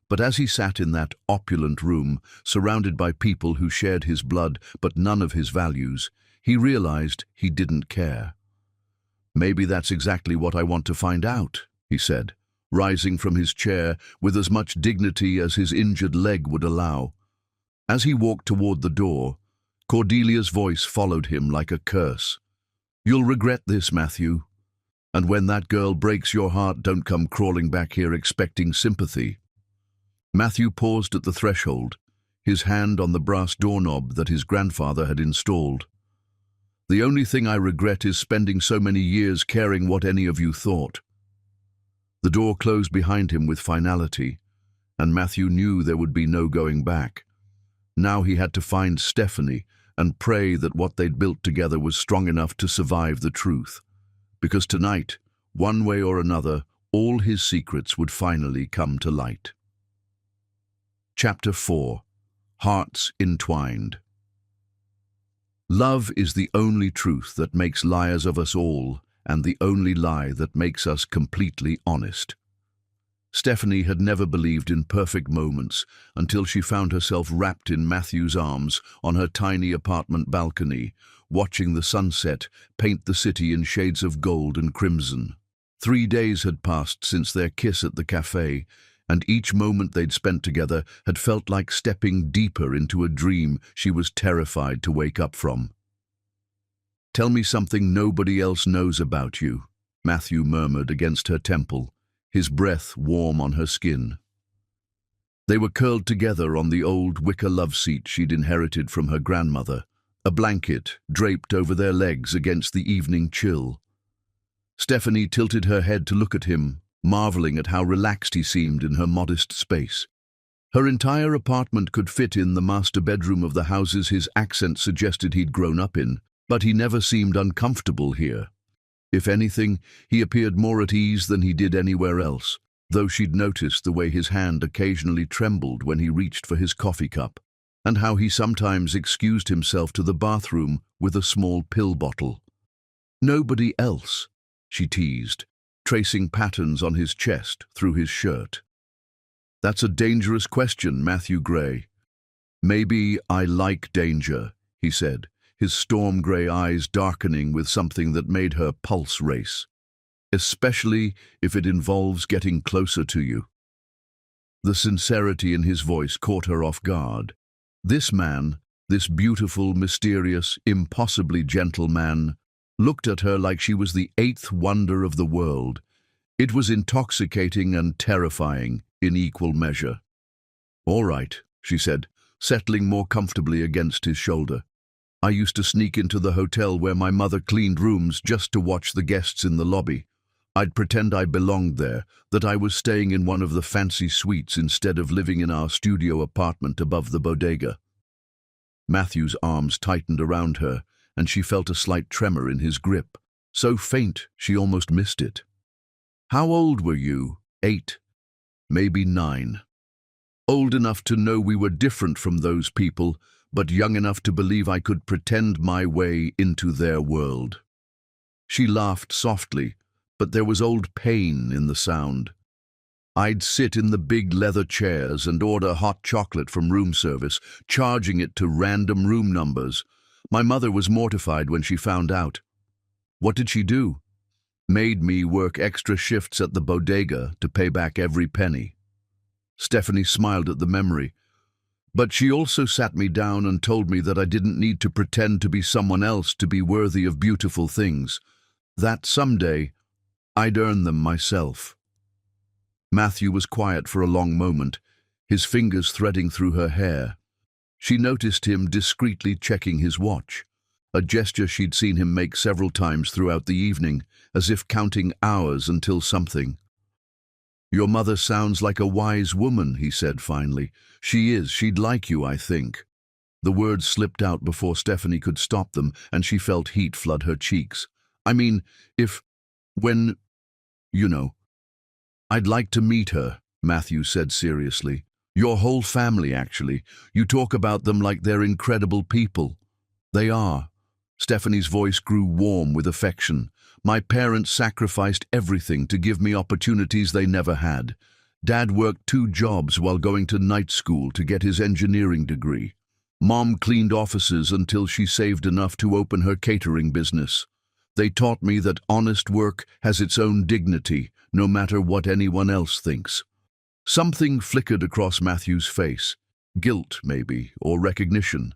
But as he sat in that opulent room, surrounded by people who shared his blood but none of his values, he realized he didn't care. "Maybe that's exactly what I want to find out," he said, rising from his chair with as much dignity as his injured leg would allow. As he walked toward the door, Cordelia's voice followed him like a curse. "You'll regret this, Matthew. And when that girl breaks your heart, don't come crawling back here expecting sympathy." Matthew paused at the threshold, his hand on the brass doorknob that his grandfather had installed. "The only thing I regret is spending so many years caring what any of you thought." The door closed behind him with finality, and Matthew knew there would be no going back. Now he had to find Stephanie and pray that what they'd built together was strong enough to survive the truth. Because tonight, one way or another, all his secrets would finally come to light. Chapter 4. Hearts Entwined. Love is the only truth that makes liars of us all, and the only lie that makes us completely honest. Stephanie had never believed in perfect moments until she found herself wrapped in Matthew's arms on her tiny apartment balcony, watching the sunset paint the city in shades of gold and crimson. 3 days had passed since their kiss at the cafe, and each moment they'd spent together had felt like stepping deeper into a dream she was terrified to wake up from. "Tell me something nobody else knows about you," Matthew murmured against her temple, his breath warm on her skin. They were curled together on the old wicker love seat she'd inherited from her grandmother, a blanket draped over their legs against the evening chill. Stephanie tilted her head to look at him, marveling at how relaxed he seemed in her modest space. Her entire apartment could fit in the master bedroom of the houses his accent suggested he'd grown up in, but he never seemed uncomfortable here. If anything, he appeared more at ease than he did anywhere else, though she'd noticed the way his hand occasionally trembled when he reached for his coffee cup, and how he sometimes excused himself to the bathroom with a small pill bottle. "Nobody else?" she teased, tracing patterns on his chest through his shirt. "That's a dangerous question, Matthew Gray." "Maybe I like danger," he said, his storm grey eyes darkening with something that made her pulse race. "Especially if it involves getting closer to you." The sincerity in his voice caught her off guard. This man, this beautiful, mysterious, impossibly gentle man, looked at her like she was the eighth wonder of the world. It was intoxicating and terrifying in equal measure. "All right," she said, settling more comfortably against his shoulder. "I used to sneak into the hotel where my mother cleaned rooms just to watch the guests in the lobby. I'd pretend I belonged there, that I was staying in one of the fancy suites instead of living in our studio apartment above the bodega." Matthew's arms tightened around her, and she felt a slight tremor in his grip, so faint she almost missed it. "How old were you?" 8, maybe 9. "Old enough to know we were different from those people, but young enough to believe I could pretend my way into their world." She laughed softly, but there was old pain in the sound. "I'd sit in the big leather chairs and order hot chocolate from room service, charging it to random room numbers. My mother was mortified when she found out. What did she do? Made me work extra shifts at the bodega to pay back every penny." Stephanie smiled at the memory. "But she also sat me down and told me that I didn't need to pretend to be someone else to be worthy of beautiful things, that someday I'd earn them myself." Matthew was quiet for a long moment, his fingers threading through her hair. She noticed him discreetly checking his watch, a gesture she'd seen him make several times throughout the evening, as if counting hours until something. "Your mother sounds like a wise woman," he said finally. "She is. She'd like you, I think." The words slipped out before Stephanie could stop them, and she felt heat flood her cheeks. "I mean, when, you know." "I'd like to meet her," Matthew said seriously. "Your whole family, actually. You talk about them like they're incredible people." "They are." Stephanie's voice grew warm with affection. "My parents sacrificed everything to give me opportunities they never had. Dad worked 2 jobs while going to night school to get his engineering degree. Mom cleaned offices until she saved enough to open her catering business. They taught me that honest work has its own dignity, no matter what anyone else thinks." Something flickered across Matthew's face. Guilt, maybe, or recognition.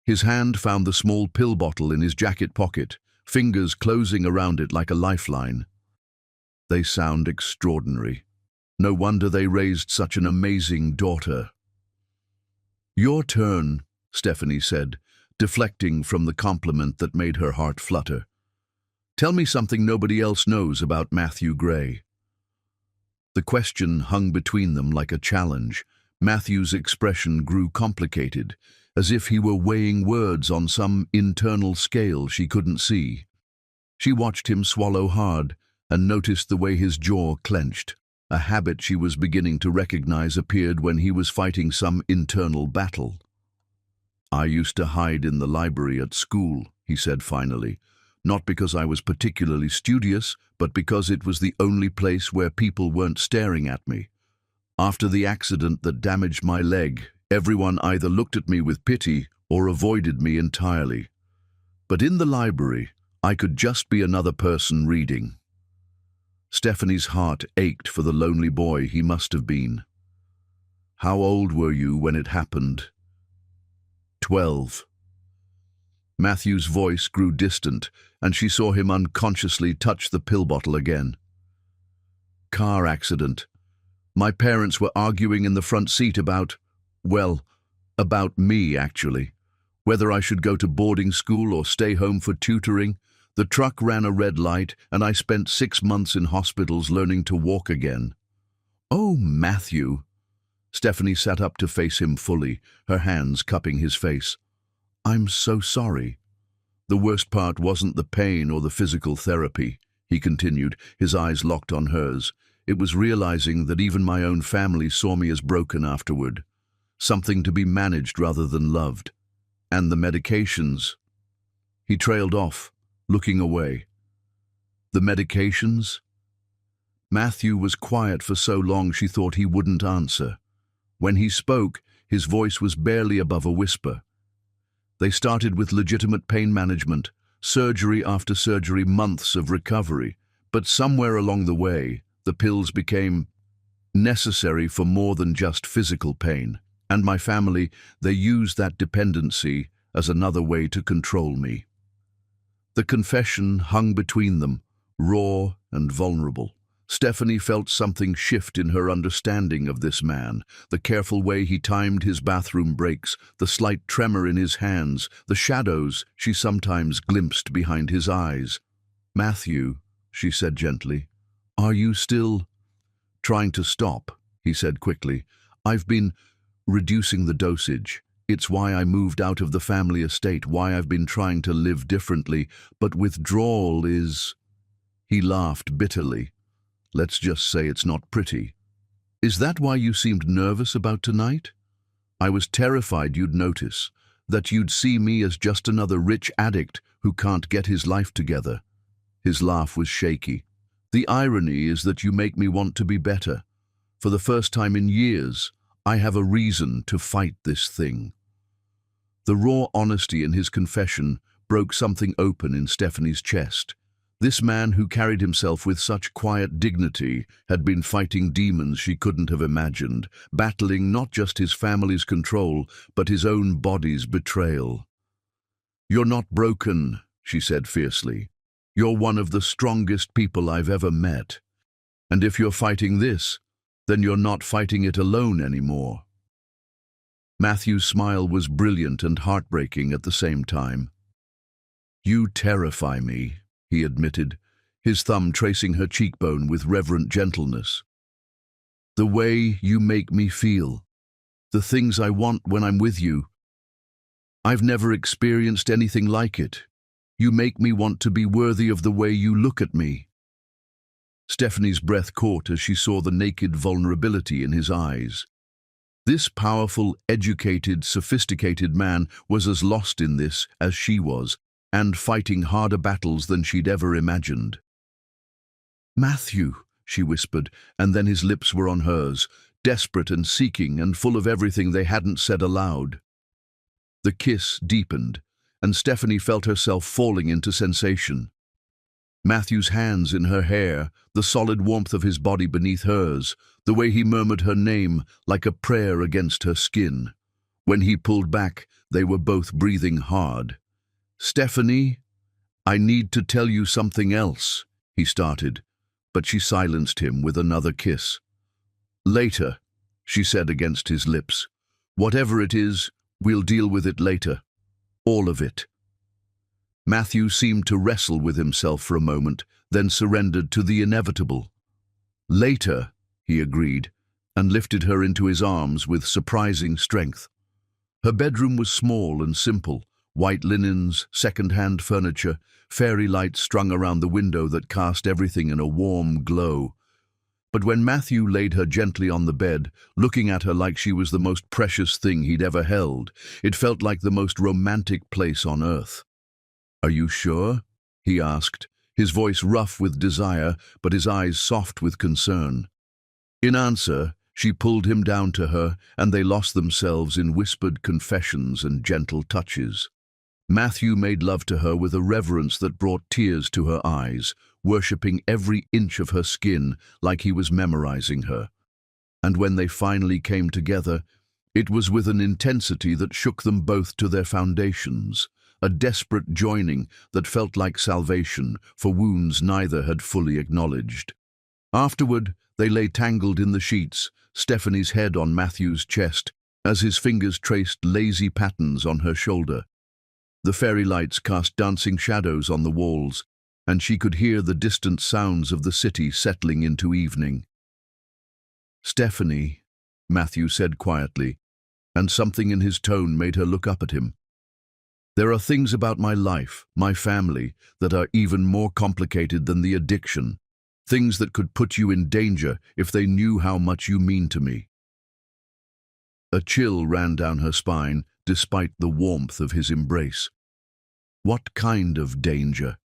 His hand found the small pill bottle in his jacket pocket, fingers closing around it like a lifeline. "They sound extraordinary. No wonder they raised such an amazing daughter." "Your turn," Stephanie said, deflecting from the compliment that made her heart flutter. "Tell me something nobody else knows about Matthew Gray." The question hung between them like a challenge. Matthew's expression grew complicated, as if he were weighing words on some internal scale she couldn't see. She watched him swallow hard and noticed the way his jaw clenched. A habit she was beginning to recognize appeared when he was fighting some internal battle. "I used to hide in the library at school," he said finally. "Not because I was particularly studious, but because it was the only place where people weren't staring at me. After the accident that damaged my leg, everyone either looked at me with pity or avoided me entirely. But in the library, I could just be another person reading." Stephanie's heart ached for the lonely boy he must have been. "How old were you when it happened?" 12. Matthew's voice grew distant, and she saw him unconsciously touch the pill bottle again. "Car accident. My parents were arguing in the front seat about me, actually. Whether I should go to boarding school or stay home for tutoring. The truck ran a red light, and I spent 6 months in hospitals learning to walk again. Oh, Matthew. Stephanie sat up to face him fully, her hands cupping his face. I'm so sorry. The worst part wasn't the pain or the physical therapy, he continued, his eyes locked on hers. It was realizing that even my own family saw me as broken afterward, something to be managed rather than loved. And the medications. He trailed off, looking away. The medications? Matthew was quiet for so long she thought he wouldn't answer. When he spoke, his voice was barely above a whisper. They started with legitimate pain management, surgery after surgery, months of recovery. But somewhere along the way, the pills became necessary for more than just physical pain. And my family, they used that dependency as another way to control me. The confession hung between them, raw and vulnerable. Stephanie felt something shift in her understanding of this man, the careful way he timed his bathroom breaks, the slight tremor in his hands, the shadows she sometimes glimpsed behind his eyes. Matthew, she said gently, are you still trying to stop? He said quickly. I've been reducing the dosage. It's why I moved out of the family estate, why I've been trying to live differently, but withdrawal is... He laughed bitterly. Let's just say it's not pretty. Is that why you seemed nervous about tonight? I was terrified you'd notice, that you'd see me as just another rich addict who can't get his life together. His laugh was shaky. The irony is that you make me want to be better. For the first time in years, I have a reason to fight this thing. The raw honesty in his confession broke something open in Stephanie's chest. This man who carried himself with such quiet dignity had been fighting demons she couldn't have imagined, battling not just his family's control, but his own body's betrayal. You're not broken, she said fiercely. You're one of the strongest people I've ever met. And if you're fighting this, then you're not fighting it alone anymore. Matthew's smile was brilliant and heartbreaking at the same time. You terrify me, he admitted, his thumb tracing her cheekbone with reverent gentleness. The way you make me feel, the things I want when I'm with you. I've never experienced anything like it. You make me want to be worthy of the way you look at me. Stephanie's breath caught as she saw the naked vulnerability in his eyes. This powerful, educated, sophisticated man was as lost in this as she was, and fighting harder battles than she'd ever imagined. Matthew, she whispered, and then his lips were on hers, desperate and seeking and full of everything they hadn't said aloud. The kiss deepened, and Stephanie felt herself falling into sensation. Matthew's hands in her hair, the solid warmth of his body beneath hers, the way he murmured her name like a prayer against her skin. When he pulled back, they were both breathing hard. Stephanie, I need to tell you something else, he started, but she silenced him with another kiss. Later, she said against his lips. Whatever it is, we'll deal with it later. All of it. Matthew seemed to wrestle with himself for a moment, then surrendered to the inevitable. Later, he agreed, and lifted her into his arms with surprising strength. Her bedroom was small and simple, white linens, second-hand furniture, fairy lights strung around the window that cast everything in a warm glow. But when Matthew laid her gently on the bed, looking at her like she was the most precious thing he'd ever held, it felt like the most romantic place on earth. Are you sure? He asked, his voice rough with desire, but his eyes soft with concern. In answer, she pulled him down to her, and they lost themselves in whispered confessions and gentle touches. Matthew made love to her with a reverence that brought tears to her eyes, worshipping every inch of her skin like he was memorizing her. And when they finally came together, it was with an intensity that shook them both to their foundations, a desperate joining that felt like salvation for wounds neither had fully acknowledged. Afterward, they lay tangled in the sheets, Stephanie's head on Matthew's chest, as his fingers traced lazy patterns on her shoulder. The fairy lights cast dancing shadows on the walls, and she could hear the distant sounds of the city settling into evening. "Stephanie," Matthew said quietly, and something in his tone made her look up at him. "There are things about my life, my family, that are even more complicated than the addiction. Things that could put you in danger if they knew how much you mean to me." A chill ran down her spine, despite the warmth of his embrace. What kind of danger?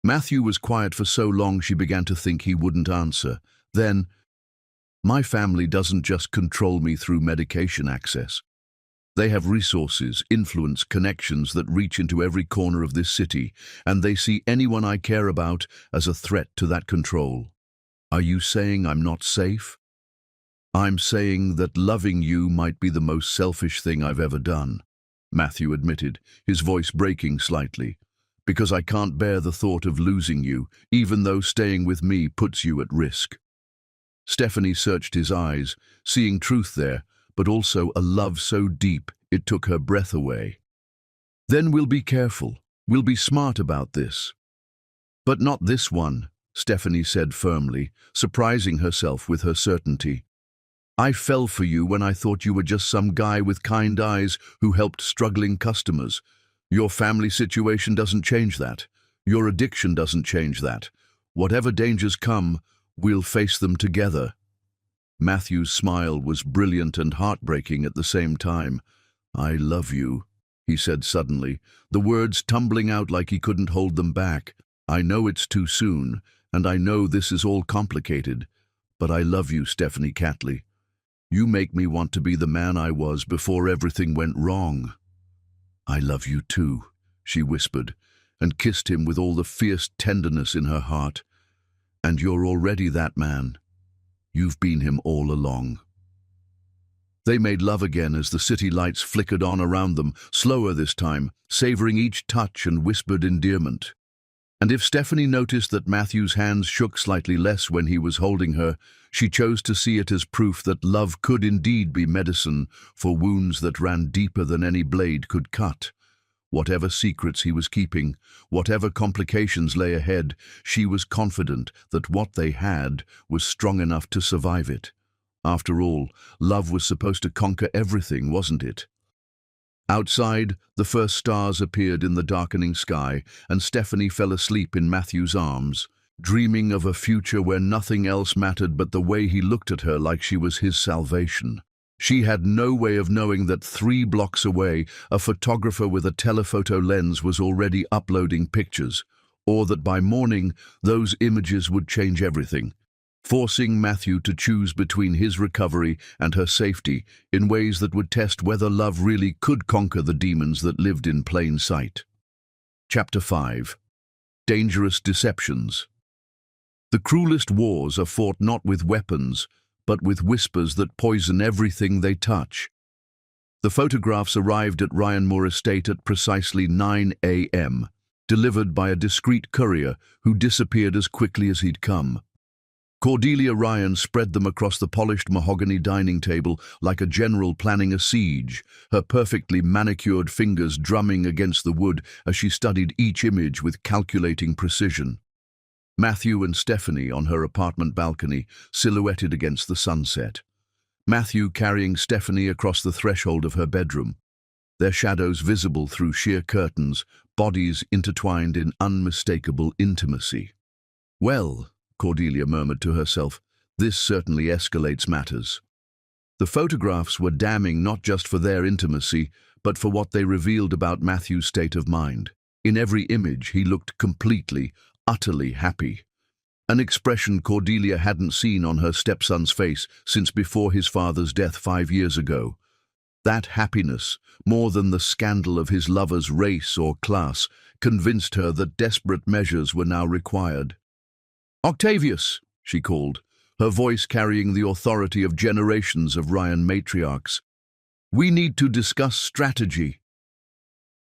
Matthew was quiet for so long she began to think he wouldn't answer. Then, "My family doesn't just control me through medication access. They have resources, influence, connections that reach into every corner of this city, and they see anyone I care about as a threat to that control. Are you saying I'm not safe?" "I'm saying that loving you might be the most selfish thing I've ever done," Matthew admitted, his voice breaking slightly, "because I can't bear the thought of losing you, even though staying with me puts you at risk." Stephanie searched his eyes, seeing truth there, but also a love so deep it took her breath away. "Then we'll be careful. We'll be smart about this." "But not this one," Stephanie said firmly, surprising herself with her certainty. "I fell for you when I thought you were just some guy with kind eyes who helped struggling customers. Your family situation doesn't change that. Your addiction doesn't change that. Whatever dangers come, we'll face them together." Matthew's smile was brilliant and heartbreaking at the same time. "I love you," he said suddenly, the words tumbling out like he couldn't hold them back. "I know it's too soon, and I know this is all complicated, but I love you, Stephanie Catley. You make me want to be the man I was before everything went wrong." "I love you too," she whispered, and kissed him with all the fierce tenderness in her heart. "And you're already that man. You've been him all along." They made love again as the city lights flickered on around them, slower this time, savoring each touch and whispered endearment. And if Stephanie noticed that Matthew's hands shook slightly less when he was holding her, she chose to see it as proof that love could indeed be medicine for wounds that ran deeper than any blade could cut. Whatever secrets he was keeping, whatever complications lay ahead, she was confident that what they had was strong enough to survive it. After all, love was supposed to conquer everything, wasn't it? Outside, the first stars appeared in the darkening sky, and Stephanie fell asleep in Matthew's arms, dreaming of a future where nothing else mattered but the way he looked at her like she was his salvation. She had no way of knowing that 3 blocks away, a photographer with a telephoto lens was already uploading pictures, or that by morning, those images would change everything, forcing Matthew to choose between his recovery and her safety in ways that would test whether love really could conquer the demons that lived in plain sight. Chapter 5. Dangerous Deceptions. The cruelest wars are fought not with weapons, but with whispers that poison everything they touch. The photographs arrived at Ryan Moore Estate at precisely 9 a.m., delivered by a discreet courier who disappeared as quickly as he'd come. Cordelia Ryan spread them across the polished mahogany dining table like a general planning a siege, her perfectly manicured fingers drumming against the wood as she studied each image with calculating precision. Matthew and Stephanie on her apartment balcony, silhouetted against the sunset. Matthew carrying Stephanie across the threshold of her bedroom, their shadows visible through sheer curtains, bodies intertwined in unmistakable intimacy. "Well," Cordelia murmured to herself, "this certainly escalates matters." The photographs were damning not just for their intimacy, but for what they revealed about Matthew's state of mind. In every image, he looked completely, utterly happy. An expression Cordelia hadn't seen on her stepson's face since before his father's death 5 years ago. That happiness, more than the scandal of his lover's race or class, convinced her that desperate measures were now required. "Octavius," she called, her voice carrying the authority of generations of Ryan matriarchs. "We need to discuss strategy."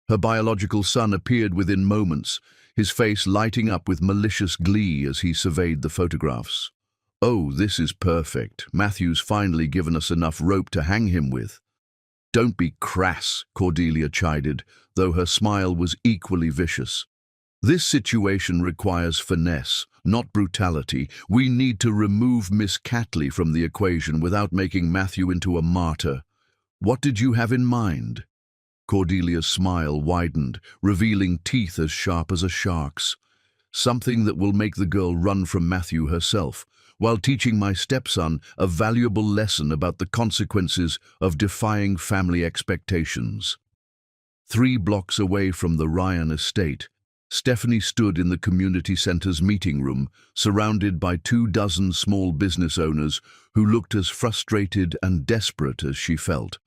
Her biological son appeared within moments, his face lighting up with malicious glee as he surveyed the photographs. "Oh, this is perfect. Matthew's finally given us enough rope to hang him with." Don't be crass, Cordelia chided, though her smile was equally vicious. This situation requires finesse, not brutality. We need to remove Miss Catley from the equation without making Matthew into a martyr. What did you have in mind? Cordelia's smile widened, revealing teeth as sharp as a shark's. Something that will make the girl run from Matthew herself, while teaching my stepson a valuable lesson about the consequences of defying family expectations. 3 blocks away from the Ryan estate, Stephanie stood in the community center's meeting room, surrounded by 24 small business owners who looked as frustrated and desperate as she felt.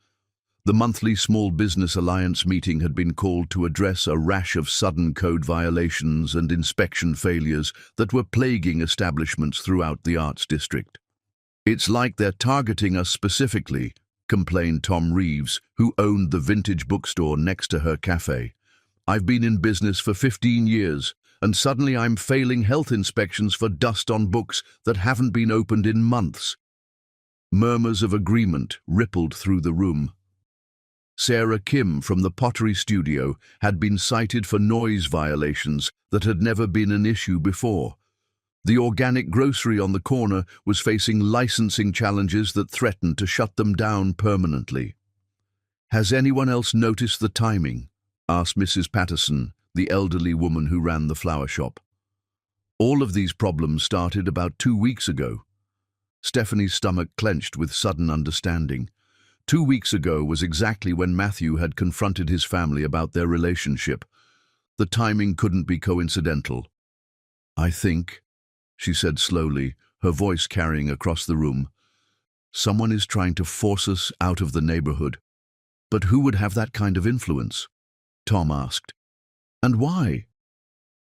The monthly Small Business Alliance meeting had been called to address a rash of sudden code violations and inspection failures that were plaguing establishments throughout the arts district. "It's like they're targeting us specifically," complained Tom Reeves, who owned the vintage bookstore next to her cafe. "I've been in business for 15 years, and suddenly I'm failing health inspections for dust on books that haven't been opened in months." Murmurs of agreement rippled through the room. Sarah Kim from the pottery studio had been cited for noise violations that had never been an issue before. The organic grocery on the corner was facing licensing challenges that threatened to shut them down permanently. "Has anyone else noticed the timing?" asked Mrs. Patterson, the elderly woman who ran the flower shop. "All of these problems started about 2 weeks ago." Stephanie's stomach clenched with sudden understanding. 2 weeks ago was exactly when Matthew had confronted his family about their relationship. The timing couldn't be coincidental. "I think," she said slowly, her voice carrying across the room, "someone is trying to force us out of the neighborhood." "But who would have that kind of influence?" Tom asked. "And why?"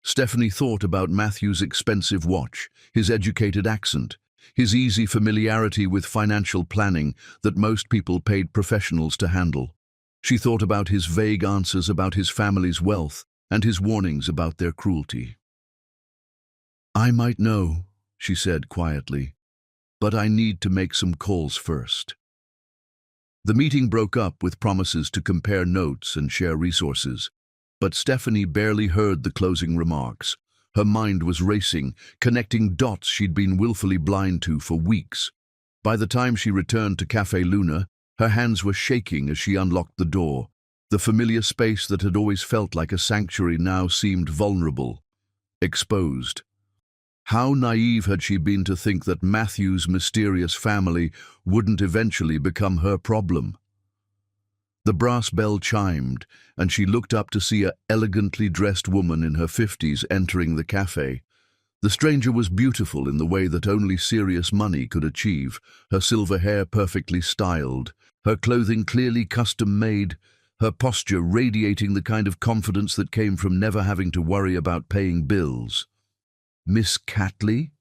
Stephanie thought about Matthew's expensive watch, his educated accent, his easy familiarity with financial planning that most people paid professionals to handle. She thought about his vague answers about his family's wealth and his warnings about their cruelty. "I might know," she said quietly, "but I need to make some calls first." The meeting broke up with promises to compare notes and share resources, but Stephanie barely heard the closing remarks. Her mind was racing, connecting dots she'd been willfully blind to for weeks. By the time she returned to Café Luna, her hands were shaking as she unlocked the door. The familiar space that had always felt like a sanctuary now seemed vulnerable, exposed. How naive had she been to think that Matthew's mysterious family wouldn't eventually become her problem? The brass bell chimed, and she looked up to see an elegantly dressed woman in her 50s entering the cafe. The stranger was beautiful in the way that only serious money could achieve, her silver hair perfectly styled, her clothing clearly custom-made, her posture radiating the kind of confidence that came from never having to worry about paying bills. "Miss Catley?"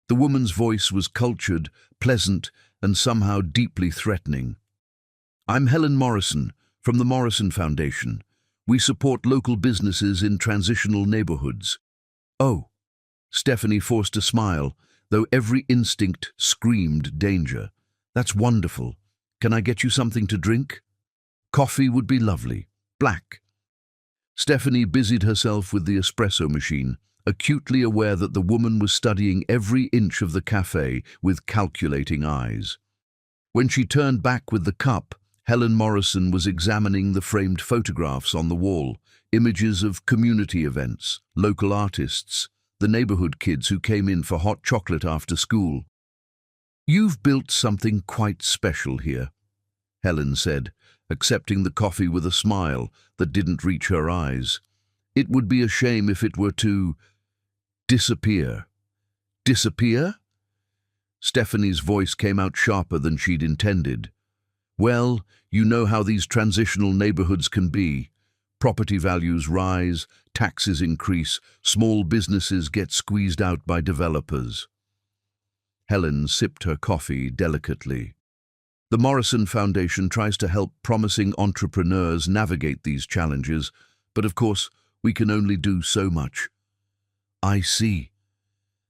The woman's voice was cultured, pleasant, and somehow deeply threatening. "I'm Helen Morrison, from the Morrison Foundation. We support local businesses in transitional neighborhoods." "Oh." Stephanie forced a smile, though every instinct screamed danger. "That's wonderful. Can I get you something to drink?" "Coffee would be lovely. Black." Stephanie busied herself with the espresso machine, acutely aware that the woman was studying every inch of the cafe with calculating eyes. When she turned back with the cup, Helen Morrison was examining the framed photographs on the wall, images of community events, local artists, the neighborhood kids who came in for hot chocolate after school. "You've built something quite special here," Helen said, accepting the coffee with a smile that didn't reach her eyes. "It would be a shame if it were to disappear." "Disappear?" Stephanie's voice came out sharper than she'd intended. "Well, you know how these transitional neighborhoods can be. Property values rise, taxes increase, small businesses get squeezed out by developers." Helen sipped her coffee delicately. "The Morrison Foundation tries to help promising entrepreneurs navigate these challenges, but of course, we can only do so much." "I see."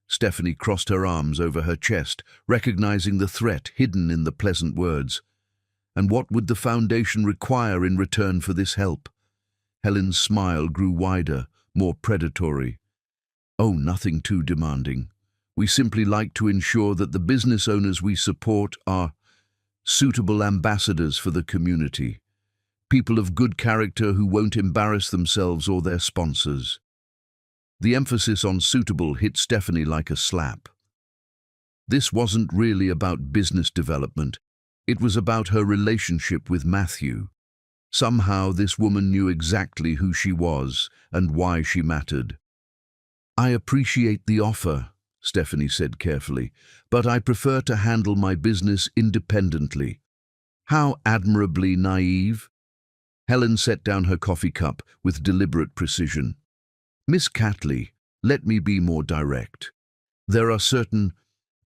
Stephanie crossed her arms over her chest, recognizing the threat hidden in the pleasant words. And what would the foundation require in return for this help? Helen's smile grew wider, more predatory. Oh, nothing too demanding. We simply like to ensure that the business owners we support are suitable ambassadors for the community, people of good character who won't embarrass themselves or their sponsors. The emphasis on suitable hit Stephanie like a slap. This wasn't really about business development. It was about her relationship with Matthew. Somehow this woman knew exactly who she was and why she mattered. I appreciate the offer, Stephanie said carefully, but I prefer to handle my business independently. How admirably naive. Helen set down her coffee cup with deliberate precision. Miss Catley, let me be more direct. There are certain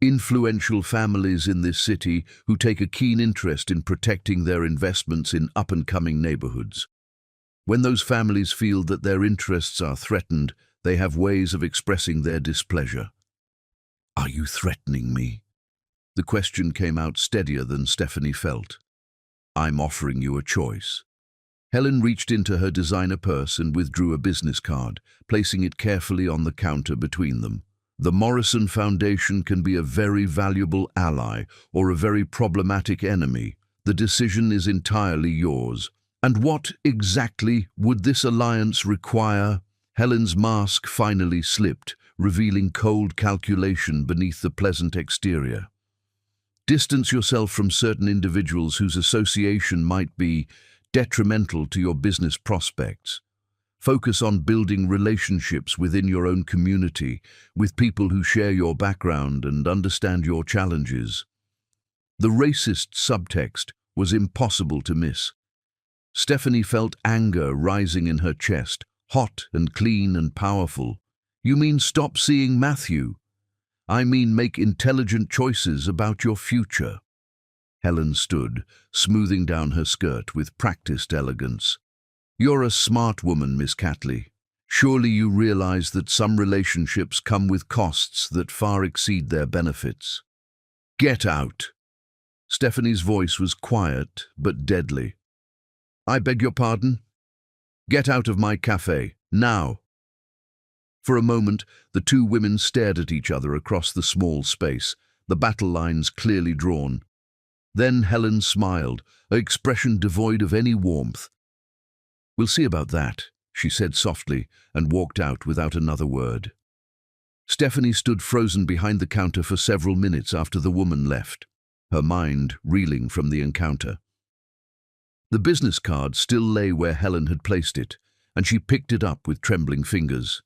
influential families in this city who take a keen interest in protecting their investments in up-and-coming neighborhoods. When those families feel that their interests are threatened, they have ways of expressing their displeasure. Are you threatening me? The question came out steadier than Stephanie felt. I'm offering you a choice. Helen reached into her designer purse and withdrew a business card, placing it carefully on the counter between them. The Morrison Foundation can be a very valuable ally or a very problematic enemy. The decision is entirely yours. And what exactly would this alliance require? Helen's mask finally slipped, revealing cold calculation beneath the pleasant exterior. Distance yourself from certain individuals whose association might be detrimental to your business prospects. Focus on building relationships within your own community, with people who share your background and understand your challenges. The racist subtext was impossible to miss. Stephanie felt anger rising in her chest, hot and clean and powerful. You mean stop seeing Matthew? I mean make intelligent choices about your future. Helen stood, smoothing down her skirt with practiced elegance. You're a smart woman, Miss Catley. Surely you realize that some relationships come with costs that far exceed their benefits. Get out. Stephanie's voice was quiet but deadly. I beg your pardon? Get out of my cafe, now. For a moment, the two women stared at each other across the small space, the battle lines clearly drawn. Then Helen smiled, an expression devoid of any warmth. We'll see about that, she said softly, and walked out without another word. Stephanie stood frozen behind the counter for several minutes after the woman left, her mind reeling from the encounter. The business card still lay where Helen had placed it, and she picked it up with trembling fingers.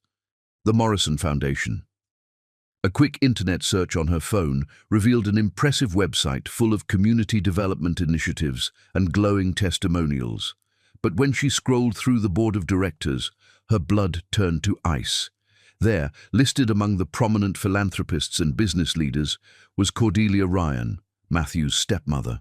The Morrison Foundation. A quick internet search on her phone revealed an impressive website full of community development initiatives and glowing testimonials. But when she scrolled through the board of directors, her blood turned to ice. There, listed among the prominent philanthropists and business leaders, was Cordelia Ryan, Matthew's stepmother.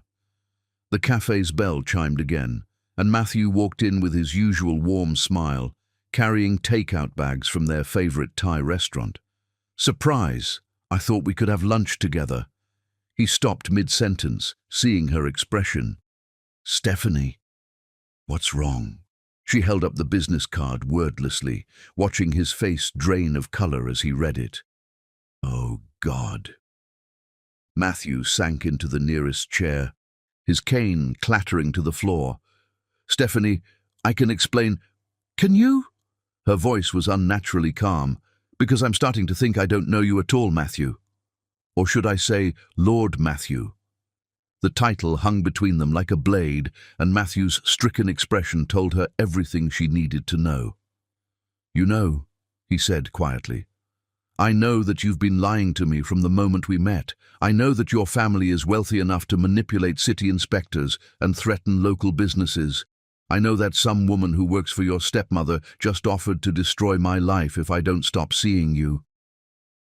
The cafe's bell chimed again, and Matthew walked in with his usual warm smile, carrying takeout bags from their favorite Thai restaurant. Surprise! I thought we could have lunch together. He stopped mid-sentence, seeing her expression. Stephanie. What's wrong? She held up the business card wordlessly, watching his face drain of color as he read it. Oh, God. Matthew sank into the nearest chair, his cane clattering to the floor. Stephanie, I can explain. Can you? Her voice was unnaturally calm, because I'm starting to think I don't know you at all, Matthew. Or should I say, Lord Matthew? The title hung between them like a blade, and Matthew's stricken expression told her everything she needed to know. You know, he said quietly, I know that you've been lying to me from the moment we met. I know that your family is wealthy enough to manipulate city inspectors and threaten local businesses. I know that some woman who works for your stepmother just offered to destroy my life if I don't stop seeing you.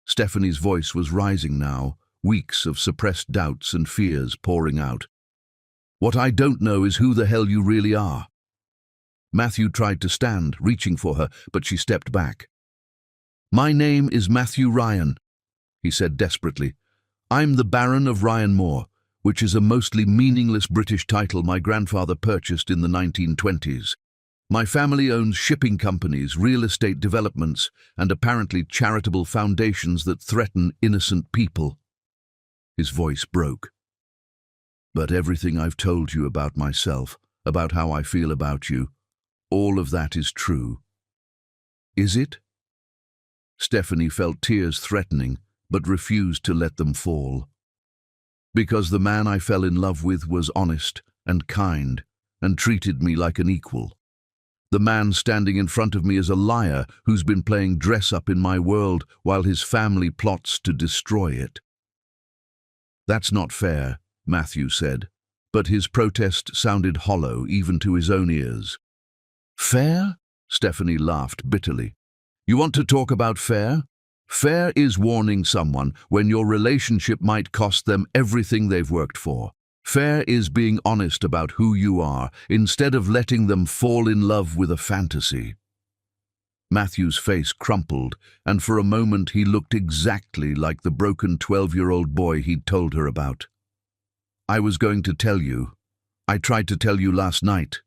Stephanie's voice was rising now, weeks of suppressed doubts and fears pouring out. What I don't know is who the hell you really are. Matthew tried to stand, reaching for her, but she stepped back. My name is Matthew Ryan, he said desperately. I'm the Baron of Ryan Moore. which is a mostly meaningless British title my grandfather purchased in the 1920s. My family owns shipping companies, real estate developments, and apparently charitable foundations that threaten innocent people. His voice broke. But everything I've told you about myself, about how I feel about you, all of that is true. Is it? Stephanie felt tears threatening, but refused to let them fall. Because the man I fell in love with was honest and kind and treated me like an equal. The man standing in front of me is a liar who's been playing dress-up in my world while his family plots to destroy it. That's not fair, Matthew said, but his protest sounded hollow even to his own ears. Fair? Stephanie laughed bitterly. You want to talk about fair? Fair is warning someone when your relationship might cost them everything they've worked for. Fair is being honest about who you are, instead of letting them fall in love with a fantasy. Matthew's face crumpled, and for a moment he looked exactly like the broken 12-year-old boy he'd told her about. I was going to tell you. I tried to tell you last night.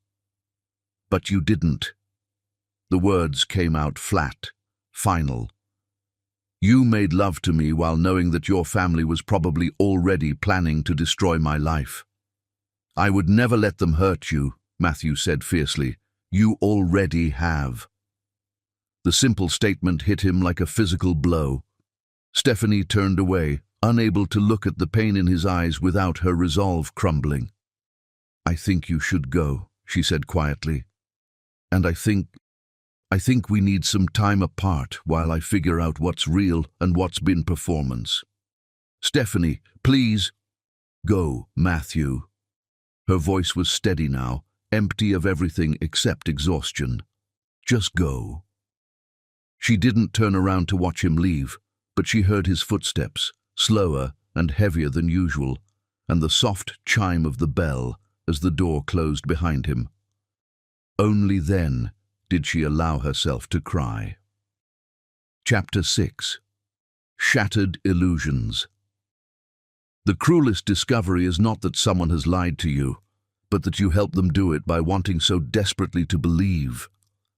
But you didn't. The words came out flat, final. You made love to me while knowing that your family was probably already planning to destroy my life. I would never let them hurt you, Matthew said fiercely. You already have. The simple statement hit him like a physical blow. Stephanie turned away, unable to look at the pain in his eyes without her resolve crumbling. I think you should go, she said quietly. And I think we need some time apart while I figure out what's real and what's been performance. Stephanie, please. Go, Matthew. Her voice was steady now, empty of everything except exhaustion. Just go. She didn't turn around to watch him leave, but she heard his footsteps, slower and heavier than usual, and the soft chime of the bell as the door closed behind him. Only then did she allow herself to cry. Chapter 6. Shattered Illusions. The cruelest discovery is not that someone has lied to you, but that you help them do it by wanting so desperately to believe.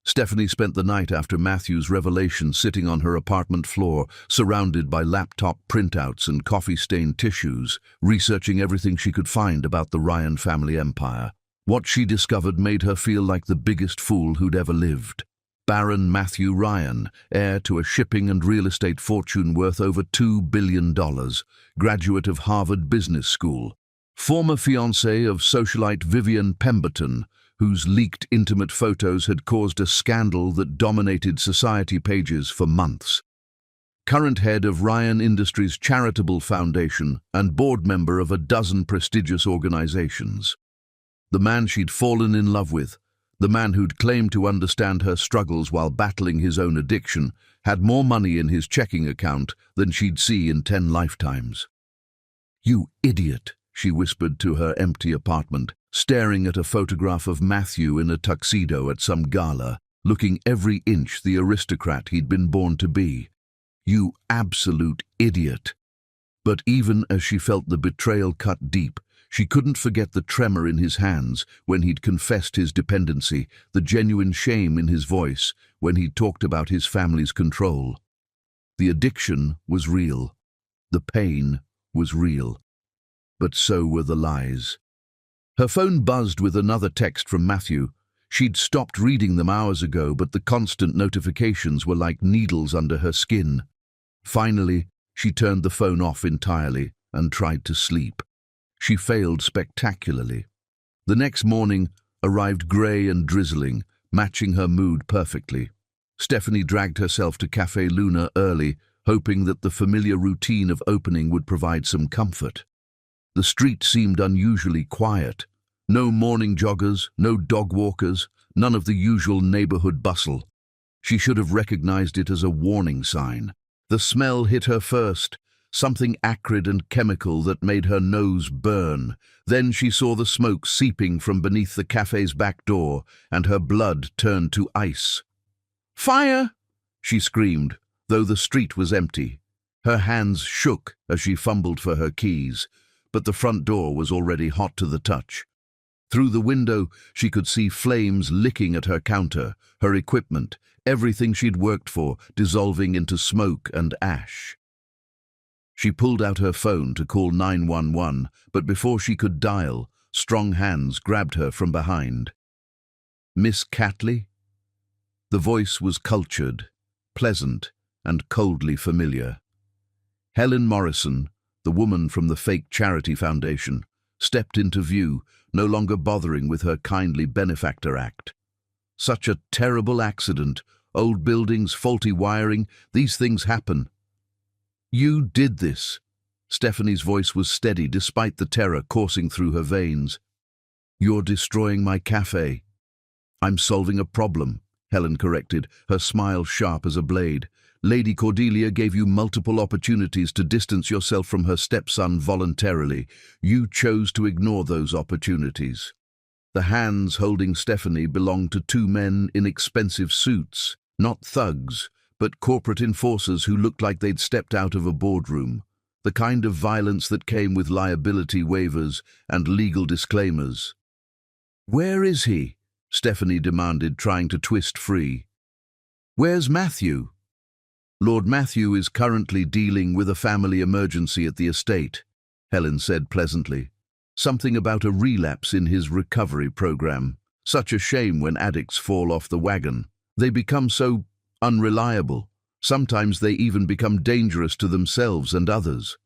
Stephanie spent the night after Matthew's revelation sitting on her apartment floor, surrounded by laptop printouts and coffee-stained tissues, researching everything she could find about the Ryan family empire. What she discovered made her feel like the biggest fool who'd ever lived. Baron Matthew Ryan, heir to a shipping and real estate fortune worth over $2 billion, graduate of Harvard Business School, former fiancé of socialite Vivian Pemberton, whose leaked intimate photos had caused a scandal that dominated society pages for months. Current head of Ryan Industries Charitable Foundation and board member of a dozen prestigious organizations. The man she'd fallen in love with, the man who'd claimed to understand her struggles while battling his own addiction, had more money in his checking account than she'd see in 10 lifetimes. You idiot, she whispered to her empty apartment, staring at a photograph of Matthew in a tuxedo at some gala, looking every inch the aristocrat he'd been born to be. You absolute idiot. But even as she felt the betrayal cut deep, she couldn't forget the tremor in his hands when he'd confessed his dependency, the genuine shame in his voice when he'd talked about his family's control. The addiction was real. The pain was real. But so were the lies. Her phone buzzed with another text from Matthew. She'd stopped reading them hours ago, but the constant notifications were like needles under her skin. Finally, she turned the phone off entirely and tried to sleep. She failed spectacularly. The next morning arrived grey and drizzling, matching her mood perfectly. Stephanie dragged herself to Café Luna early, hoping that the familiar routine of opening would provide some comfort. The street seemed unusually quiet. No morning joggers, no dog walkers, none of the usual neighborhood bustle. She should have recognized it as a warning sign. The smell hit her first, something acrid and chemical that made her nose burn. Then she saw the smoke seeping from beneath the cafe's back door, and her blood turned to ice. "Fire!" she screamed, though the street was empty. Her hands shook as she fumbled for her keys. but the front door was already hot to the touch. Through the window, she could see flames licking at her counter, her equipment, everything she'd worked for, dissolving into smoke and ash. She pulled out her phone to call 911, but before she could dial, strong hands grabbed her from behind. "Miss Catley?" The voice was cultured, pleasant, and coldly familiar. Helen Morrison, the woman from the fake charity foundation, stepped into view, no longer bothering with her kindly benefactor act. Such a terrible accident, old buildings, faulty wiring, these things happen. "You did this." Stephanie's voice was steady despite the terror coursing through her veins. "You're destroying my cafe." "I'm solving a problem," Helen corrected, her smile sharp as a blade. "Lady Cordelia gave you multiple opportunities to distance yourself from her stepson voluntarily. You chose to ignore those opportunities." The hands holding Stephanie belonged to two men in expensive suits, not thugs, but corporate enforcers who looked like they'd stepped out of a boardroom. The kind of violence that came with liability waivers and legal disclaimers. "Where is he?" Stephanie demanded, trying to twist free. "Where's Matthew?" "Lord Matthew is currently dealing with a family emergency at the estate," Helen said pleasantly. "Something about a relapse in his recovery program. Such a shame when addicts fall off the wagon. They become so unreliable. Sometimes they even become dangerous to themselves and others."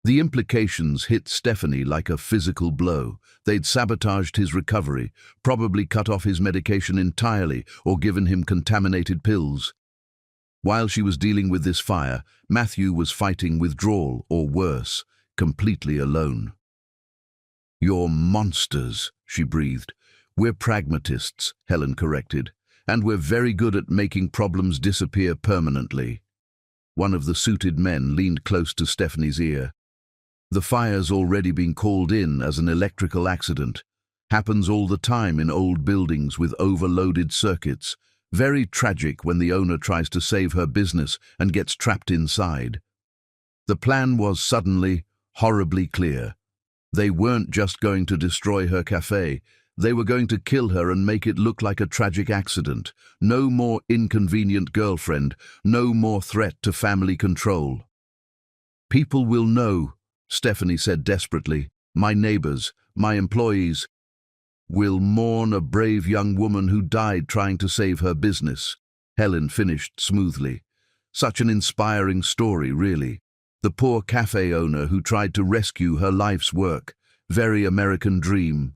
The implications hit Stephanie like a physical blow. They'd sabotaged his recovery, probably cut off his medication entirely or given him contaminated pills. While she was dealing with this fire, Matthew was fighting withdrawal, or worse, completely alone. "You're monsters," she breathed. "We're pragmatists," Helen corrected, "and we're very good at making problems disappear permanently." One of the suited men leaned close to Stephanie's ear. "The fire's already been called in as an electrical accident. Happens all the time in old buildings with overloaded circuits. Very tragic when the owner tries to save her business and gets trapped inside." The plan was suddenly, horribly clear. They weren't just going to destroy her cafe. They were going to kill her and make it look like a tragic accident. No more inconvenient girlfriend, no more threat to family control. "People will know," Stephanie said desperately. "My neighbors, my employees, will mourn a brave young woman who died trying to save her business." Helen finished smoothly. Such an inspiring story, really. The poor cafe owner who tried to rescue her life's work. Very American dream.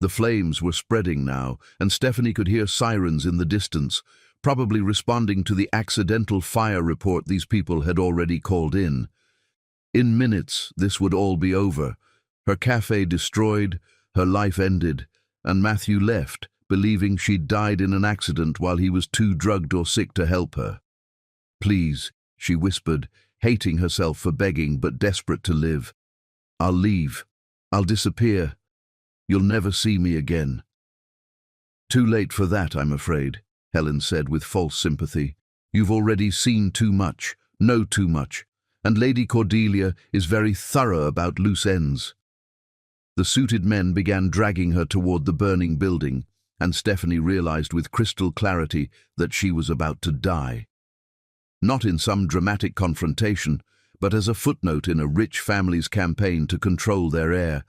The flames were spreading now, and Stephanie could hear sirens in the distance, probably responding to the accidental fire report these people had already called in. In minutes, this would all be over. Her cafe destroyed, her life ended, and Matthew left, believing she'd died in an accident while he was too drugged or sick to help her. "Please," she whispered, hating herself for begging but desperate to live. "I'll leave. I'll disappear. You'll never see me again." "Too late for that, I'm afraid," Helen said with false sympathy. "You've already seen too much, know too much, and Lady Cordelia is very thorough about loose ends." The suited men began dragging her toward the burning building, and Stephanie realized with crystal clarity that she was about to die. Not in some dramatic confrontation, but as a footnote in a rich family's campaign to control their heir.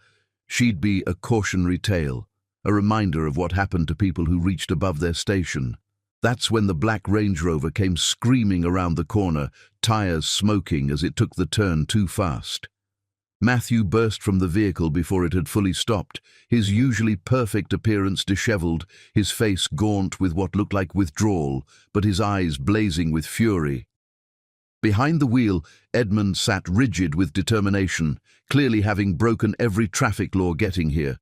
She'd be a cautionary tale, a reminder of what happened to people who reached above their station. That's when the black Range Rover came screaming around the corner, tires smoking as it took the turn too fast. Matthew burst from the vehicle before it had fully stopped, his usually perfect appearance disheveled, his face gaunt with what looked like withdrawal, but his eyes blazing with fury. Behind the wheel, Edmund sat rigid with determination, clearly having broken every traffic law getting here.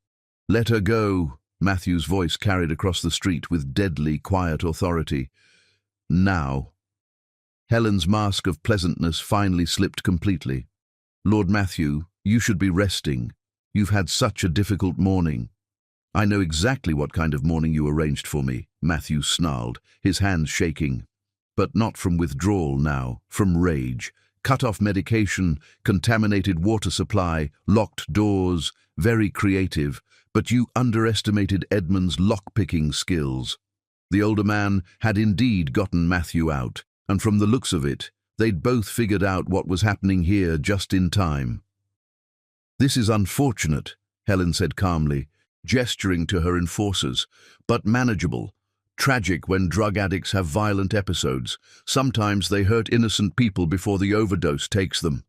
"Let her go," Matthew's voice carried across the street with deadly, quiet authority. "Now." Helen's mask of pleasantness finally slipped completely. "Lord Matthew, you should be resting. You've had such a difficult morning." "I know exactly what kind of morning you arranged for me," Matthew snarled, his hands shaking. But not from withdrawal now, from rage. cut-off medication, contaminated water supply, locked doors, very creative, but you underestimated Edmund's lock-picking skills. The older man had indeed gotten Matthew out, and from the looks of it, they'd both figured out what was happening here just in time. "This is unfortunate," Helen said calmly, gesturing to her enforcers, "but manageable. Tragic when drug addicts have violent episodes. Sometimes they hurt innocent people before the overdose takes them."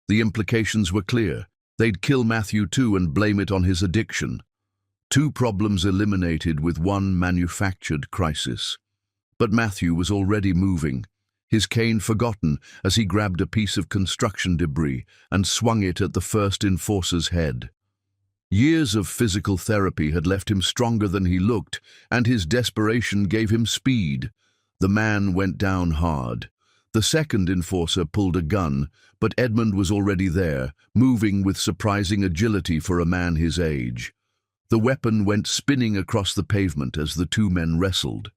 The implications were clear. They'd kill Matthew too and blame it on his addiction. Two problems eliminated with one manufactured crisis. But Matthew was already moving, his cane forgotten as he grabbed a piece of construction debris and swung it at the first enforcer's head. Years of physical therapy had left him stronger than he looked, and his desperation gave him speed. The man went down hard. The second enforcer pulled a gun, but Edmund was already there, moving with surprising agility for a man his age. The weapon went spinning across the pavement as the two men wrestled.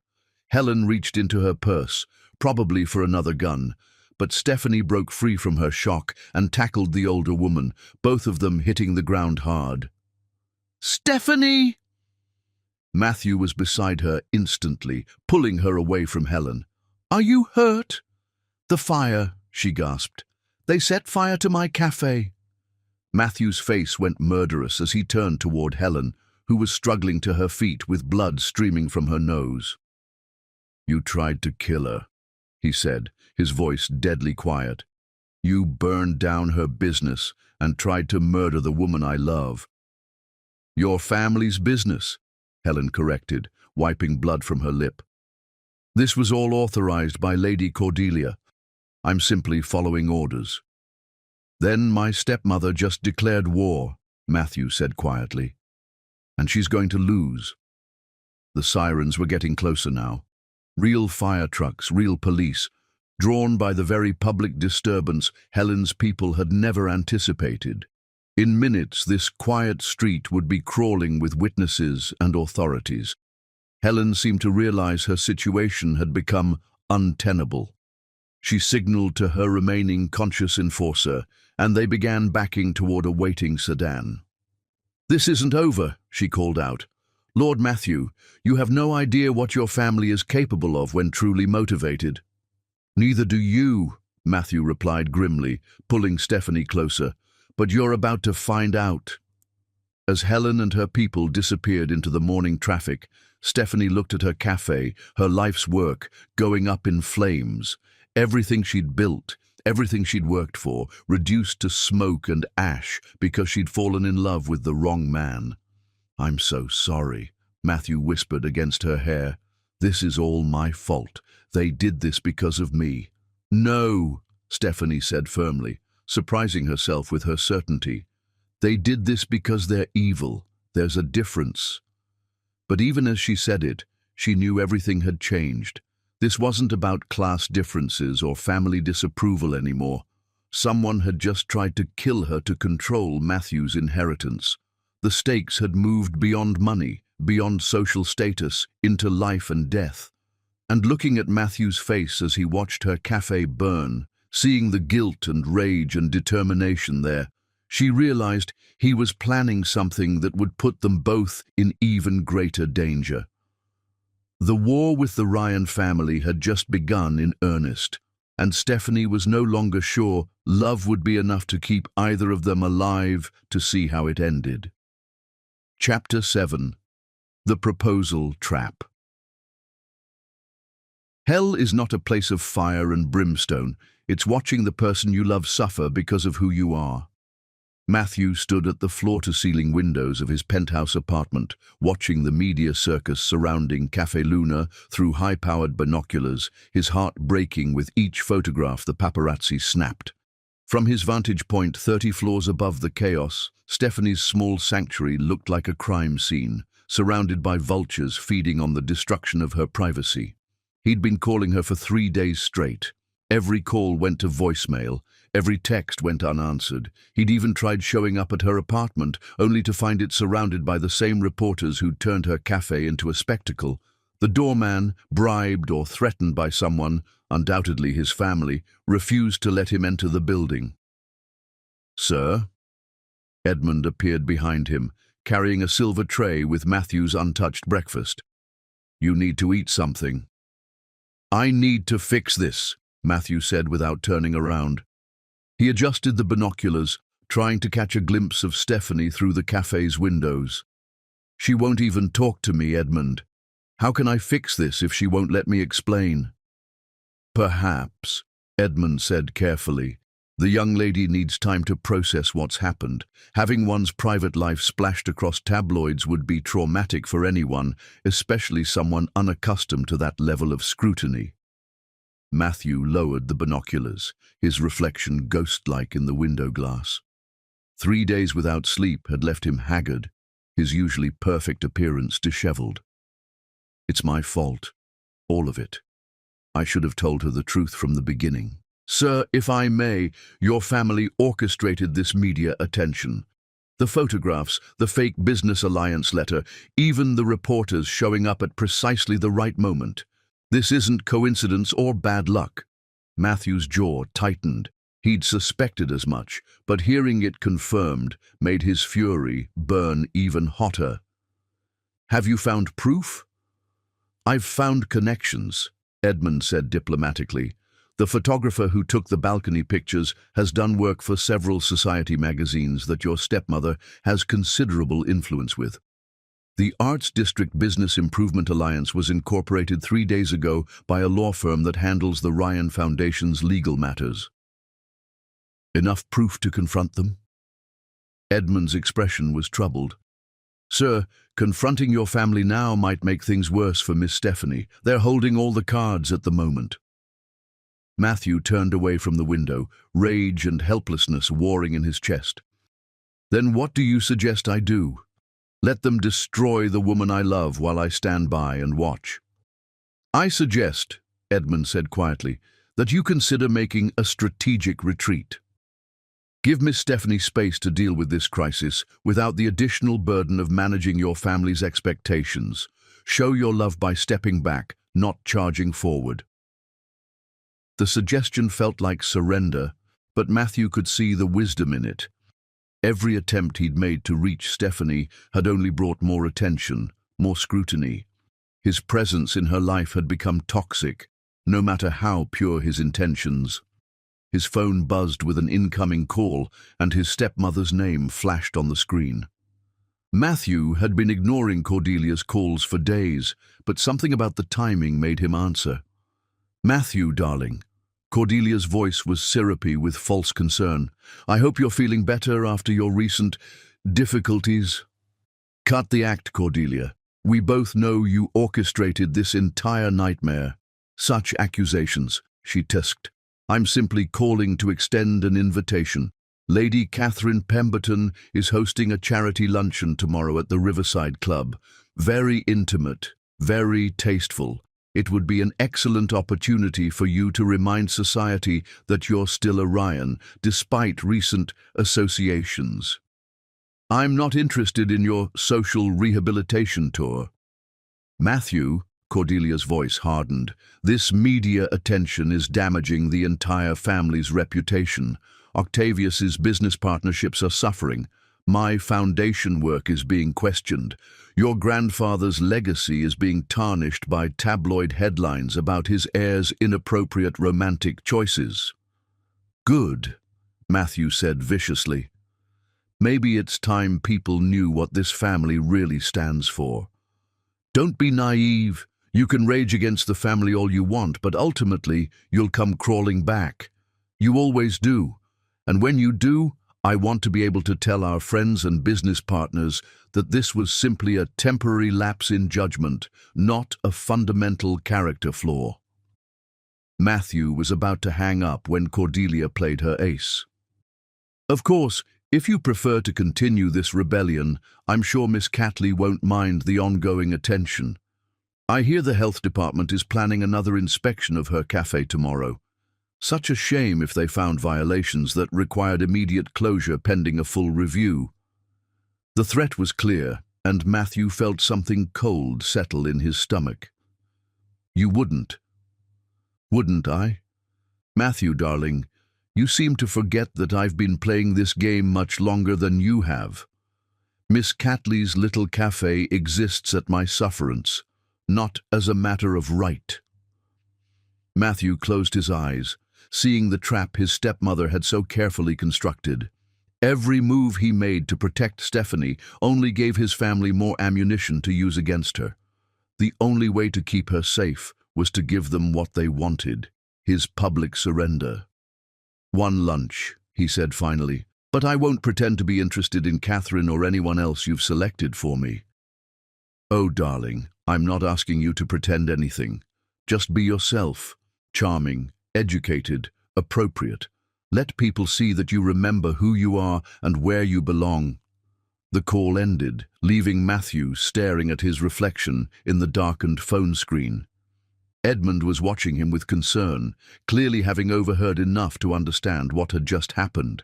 Helen reached into her purse, probably for another gun, but Stephanie broke free from her shock and tackled the older woman, both of them hitting the ground hard. "Stephanie!" Matthew was beside her instantly, pulling her away from Helen. "Are you hurt?" "The fire," she gasped. "They set fire to my cafe." Matthew's face went murderous as he turned toward Helen, who was struggling to her feet with blood streaming from her nose. "You tried to kill her," he said, his voice deadly quiet. "You burned down her business and tried to murder the woman I love." "Your family's business," Helen corrected, wiping blood from her lip. "This was all authorized by Lady Cordelia. I'm simply following orders." "Then my stepmother just declared war," Matthew said quietly. "And she's going to lose." The sirens were getting closer now. Real fire trucks, real police, drawn by the very public disturbance Helen's people had never anticipated. In minutes, this quiet street would be crawling with witnesses and authorities. Helen seemed to realize her situation had become untenable. She signaled to her remaining conscious enforcer, and they began backing toward a waiting sedan. "This isn't over," she called out. "Lord Matthew, you have no idea what your family is capable of when truly motivated." "Neither do you," Matthew replied grimly, pulling Stephanie closer. "But you're about to find out." As Helen and her people disappeared into the morning traffic, Stephanie looked at her cafe, her life's work, going up in flames. Everything she'd built, everything she'd worked for, reduced to smoke and ash because she'd fallen in love with the wrong man. "I'm so sorry," Matthew whispered against her hair. "This is all my fault. They did this because of me." "No," Stephanie said firmly, surprising herself with her certainty. "They did this because they're evil. There's a difference." But even as she said it, she knew everything had changed. This wasn't about class differences or family disapproval anymore. Someone had just tried to kill her to control Matthew's inheritance. The stakes had moved beyond money, beyond social status, into life and death. And looking at Matthew's face as he watched her cafe burn, seeing the guilt and rage and determination there, she realized he was planning something that would put them both in even greater danger. The war with the Ryan family had just begun in earnest, and Stephanie was no longer sure love would be enough to keep either of them alive to see how it ended. Chapter 7. The Proposal Trap. Hell is not a place of fire and brimstone. It's watching the person you love suffer because of who you are. Matthew stood at the floor-to-ceiling windows of his penthouse apartment, watching the media circus surrounding Café Luna through high-powered binoculars, his heart breaking with each photograph the paparazzi snapped. From his vantage point 30 floors above the chaos, Stephanie's small sanctuary looked like a crime scene, surrounded by vultures feeding on the destruction of her privacy. He'd been calling her for 3 days straight. Every call went to voicemail, every text went unanswered. He'd even tried showing up at her apartment, only to find it surrounded by the same reporters who'd turned her cafe into a spectacle. The doorman, bribed or threatened by someone, undoubtedly his family, refused to let him enter the building. "Sir?" Edmund appeared behind him, carrying a silver tray with Matthew's untouched breakfast. "You need to eat something." "I need to fix this," Matthew said without turning around. He adjusted the binoculars, trying to catch a glimpse of Stephanie through the cafe's windows. "She won't even talk to me, Edmund. How can I fix this if she won't let me explain?" "Perhaps," Edmund said carefully. "The young lady needs time to process what's happened. Having one's private life splashed across tabloids would be traumatic for anyone, especially someone unaccustomed to that level of scrutiny." Matthew lowered the binoculars, his reflection ghost-like in the window glass. 3 days without sleep had left him haggard, his usually perfect appearance disheveled. "It's my fault. All of it. I should have told her the truth from the beginning. Sir, if I may, your family orchestrated this media attention. The photographs, the fake business alliance letter, even the reporters showing up at precisely the right moment. This isn't coincidence or bad luck." Matthew's jaw tightened. He'd suspected as much, but hearing it confirmed made his fury burn even hotter. "Have you found proof?" "I've found connections," Edmund said diplomatically. "The photographer who took the balcony pictures has done work for several society magazines that your stepmother has considerable influence with. The Arts District Business Improvement Alliance was incorporated 3 days ago by a law firm that handles the Ryan Foundation's legal matters." "Enough proof to confront them?" Edmund's expression was troubled. "Sir, confronting your family now might make things worse for Miss Stephanie. They're holding all the cards at the moment." Matthew turned away from the window, rage and helplessness warring in his chest. "Then what do you suggest I do? Let them destroy the woman I love while I stand by and watch?" "I suggest," Edmund said quietly, "that you consider making a strategic retreat. Give Miss Stephanie space to deal with this crisis without the additional burden of managing your family's expectations. Show your love by stepping back, not charging forward." The suggestion felt like surrender, but Matthew could see the wisdom in it. Every attempt he'd made to reach Stephanie had only brought more attention, more scrutiny. His presence in her life had become toxic, no matter how pure his intentions. His phone buzzed with an incoming call, and his stepmother's name flashed on the screen. Matthew had been ignoring Cordelia's calls for days, but something about the timing made him answer. "Matthew, darling." Cordelia's voice was syrupy with false concern. "I hope you're feeling better after your recent difficulties." "Cut the act, Cordelia. We both know you orchestrated this entire nightmare." "Such accusations," she tisked. "I'm simply calling to extend an invitation. Lady Catherine Pemberton is hosting a charity luncheon tomorrow at the Riverside Club. Very intimate, very tasteful. It would be an excellent opportunity for you to remind society that you're still a Ryan, despite recent associations. I'm not interested in your social rehabilitation tour." "Matthew," Cordelia's voice hardened, "this media attention is damaging the entire family's reputation. Octavius's business partnerships are suffering. My foundation work is being questioned. Your grandfather's legacy is being tarnished by tabloid headlines about his heir's inappropriate romantic choices." "Good," Matthew said viciously. "Maybe it's time people knew what this family really stands for. Don't be naive. You can rage against the family all you want, but ultimately you'll come crawling back. You always do. And when you do, I want to be able to tell our friends and business partners that this was simply a temporary lapse in judgment, not a fundamental character flaw." Matthew was about to hang up when Cordelia played her ace. "Of course, if you prefer to continue this rebellion, I'm sure Miss Catley won't mind the ongoing attention. I hear the health department is planning another inspection of her cafe tomorrow. Such a shame if they found violations that required immediate closure pending a full review." The threat was clear, and Matthew felt something cold settle in his stomach. "You wouldn't?" Wouldn't I? Matthew, darling, you seem to forget that I've been playing this game much longer than you have. Miss Catley's little cafe exists at my sufferance, not as a matter of right. Matthew closed his eyes, seeing the trap his stepmother had so carefully constructed. Every move he made to protect Stephanie only gave his family more ammunition to use against her. The only way to keep her safe was to give them what they wanted, his public surrender. "One lunch," he said finally, "but I won't pretend to be interested in Catherine or anyone else you've selected for me." "Oh, darling, I'm not asking you to pretend anything. Just be yourself, charming, educated, appropriate. Let people see that you remember who you are and where you belong." The call ended, leaving Matthew staring at his reflection in the darkened phone screen. Edmund was watching him with concern, clearly having overheard enough to understand what had just happened.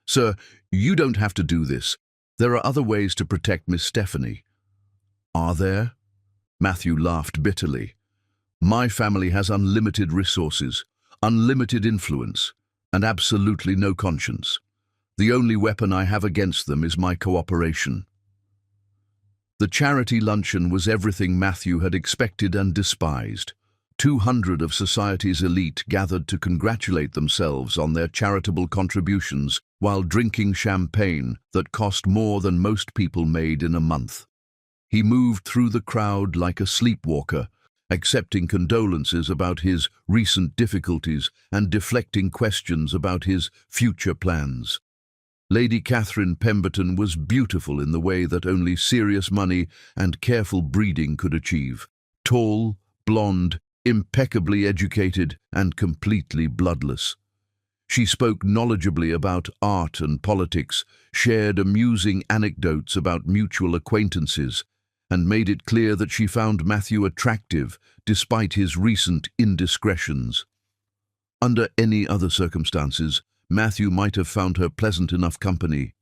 "Sir, you don't have to do this. There are other ways to protect Miss Stephanie." "Are there?" Matthew laughed bitterly. "My family has unlimited resources, unlimited influence, and absolutely no conscience. The only weapon I have against them is my cooperation." The charity luncheon was everything Matthew had expected and despised. 200 of society's elite gathered to congratulate themselves on their charitable contributions while drinking champagne that cost more than most people made in a month. He moved through the crowd like a sleepwalker, accepting condolences about his recent difficulties and deflecting questions about his future plans. Lady Catherine Pemberton was beautiful in the way that only serious money and careful breeding could achieve. Tall, blonde, impeccably educated, and completely bloodless. She spoke knowledgeably about art and politics, shared amusing anecdotes about mutual acquaintances, and made it clear that she found Matthew attractive despite his recent indiscretions. Under any other circumstances, Matthew might have found her pleasant enough company.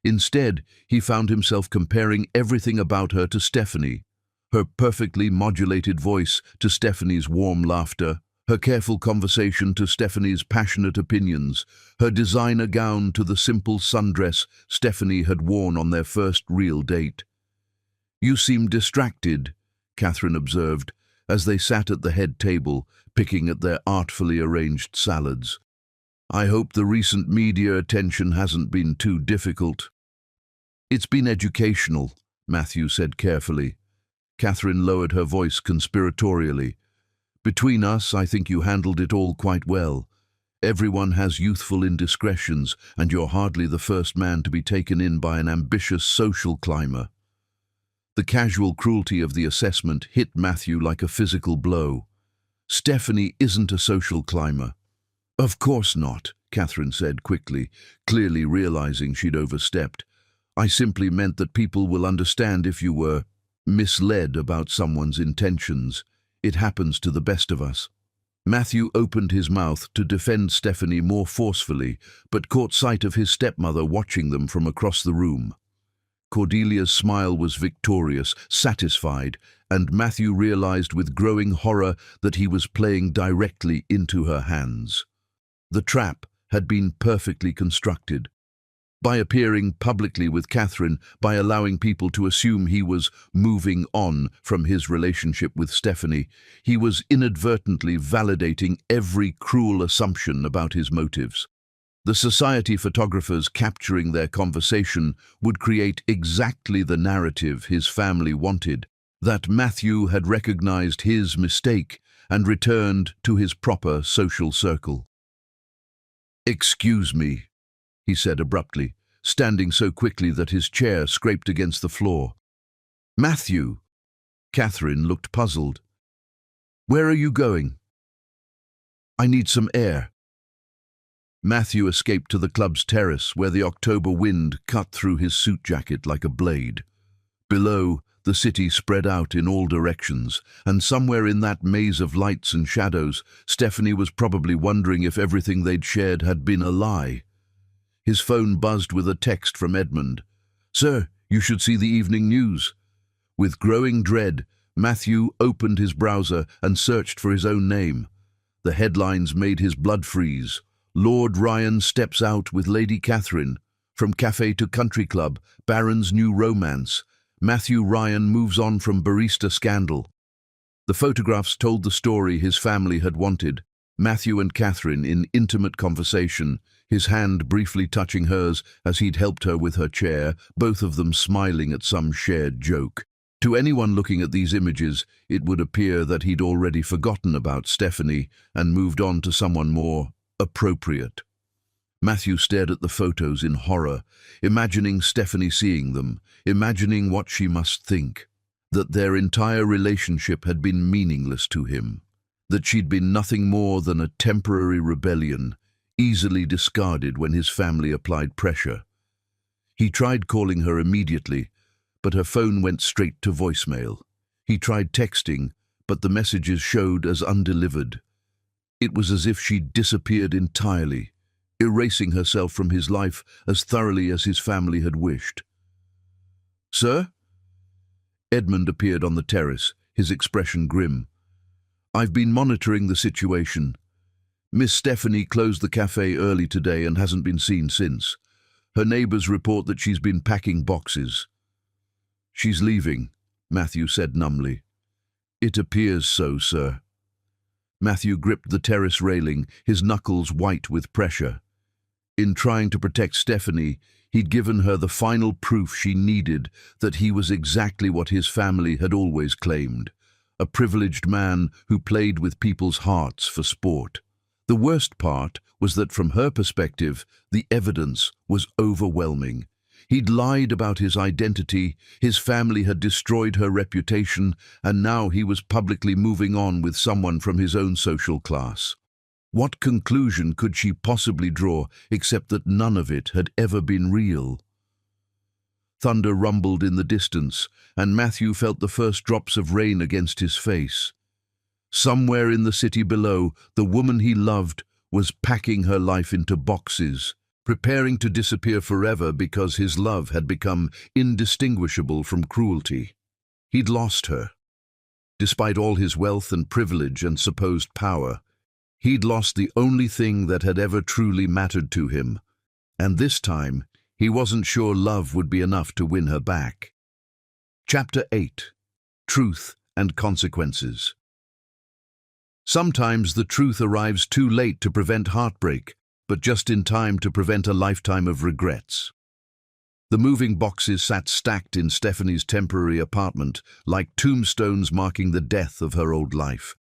Instead, he found himself comparing everything about her to Stephanie, her perfectly modulated voice to Stephanie's warm laughter, her careful conversation to Stephanie's passionate opinions, her designer gown to the simple sundress Stephanie had worn on their first real date. "You seem distracted," Catherine observed, as they sat at the head table, picking at their artfully arranged salads. "I hope the recent media attention hasn't been too difficult." "It's been educational," Matthew said carefully. Catherine lowered her voice conspiratorially. "Between us, I think you handled it all quite well. Everyone has youthful indiscretions, and you're hardly the first man to be taken in by an ambitious social climber." The casual cruelty of the assessment hit Matthew like a physical blow. "Stephanie isn't a social climber." "Of course not," Catherine said quickly, clearly realizing she'd overstepped. "I simply meant that people will understand if you were misled about someone's intentions. It happens to the best of us." Matthew opened his mouth to defend Stephanie more forcefully, but caught sight of his stepmother watching them from across the room. Cordelia's smile was victorious, satisfied, and Matthew realized with growing horror that he was playing directly into her hands. The trap had been perfectly constructed. By appearing publicly with Catherine, by allowing people to assume he was moving on from his relationship with Stephanie, he was inadvertently validating every cruel assumption about his motives. The society photographers capturing their conversation would create exactly the narrative his family wanted, that Matthew had recognized his mistake and returned to his proper social circle. "Excuse me," he said abruptly, standing so quickly that his chair scraped against the floor. "Matthew!" Catherine looked puzzled. "Where are you going?" "I need some air." Matthew escaped to the club's terrace, where the October wind cut through his suit jacket like a blade. Below, the city spread out in all directions, and somewhere in that maze of lights and shadows, Stephanie was probably wondering if everything they'd shared had been a lie. His phone buzzed with a text from Edmund. "Sir, you should see the evening news." With growing dread, Matthew opened his browser and searched for his own name. The headlines made his blood freeze. Lord Ryan steps out with Lady Catherine. From cafe to country club, Baron's new romance. Matthew Ryan moves on from barista scandal. The photographs told the story his family had wanted. Matthew and Catherine in intimate conversation, his hand briefly touching hers as he'd helped her with her chair, both of them smiling at some shared joke. To anyone looking at these images, it would appear that he'd already forgotten about Stephanie and moved on to someone more appropriate. Matthew stared at the photos in horror, imagining Stephanie seeing them, imagining what she must think, that their entire relationship had been meaningless to him, that she'd been nothing more than a temporary rebellion, easily discarded when his family applied pressure. He tried calling her immediately, but her phone went straight to voicemail. He tried texting, but the messages showed as undelivered. It was as if she'd disappeared entirely, erasing herself from his life as thoroughly as his family had wished. "Sir?" Edmund appeared on the terrace, his expression grim. "I've been monitoring the situation. Miss Stephanie closed the cafe early today and hasn't been seen since. Her neighbors report that she's been packing boxes." "She's leaving," Matthew said numbly. "It appears so, sir." Matthew gripped the terrace railing, his knuckles white with pressure. In trying to protect Stephanie, he'd given her the final proof she needed that he was exactly what his family had always claimed, a privileged man who played with people's hearts for sport. The worst part was that from her perspective, the evidence was overwhelming. He'd lied about his identity, his family had destroyed her reputation, and now he was publicly moving on with someone from his own social class. What conclusion could she possibly draw except that none of it had ever been real? Thunder rumbled in the distance, and Matthew felt the first drops of rain against his face. Somewhere in the city below, the woman he loved was packing her life into boxes, preparing to disappear forever because his love had become indistinguishable from cruelty. He'd lost her. Despite all his wealth and privilege and supposed power, he'd lost the only thing that had ever truly mattered to him, and this time he wasn't sure love would be enough to win her back. Chapter 8. Truth and Consequences. Sometimes the truth arrives too late to prevent heartbreak, but just in time to prevent a lifetime of regrets. The moving boxes sat stacked in Stephanie's temporary apartment, like tombstones marking the death of her old life.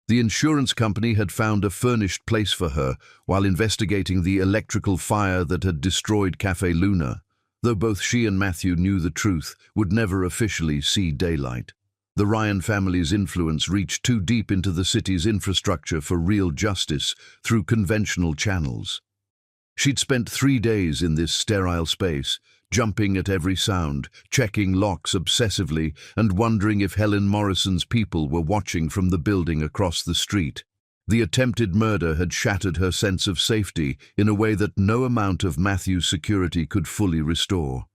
The insurance company had found a furnished place for her while investigating the electrical fire that had destroyed Café Luna, though both she and Matthew knew the truth would never officially see daylight. The Ryan family's influence reached too deep into the city's infrastructure for real justice through conventional channels. She'd spent 3 days in this sterile space, jumping at every sound, checking locks obsessively, and wondering if Helen Morrison's people were watching from the building across the street. The attempted murder had shattered her sense of safety in a way that no amount of Matthew's security could fully restore.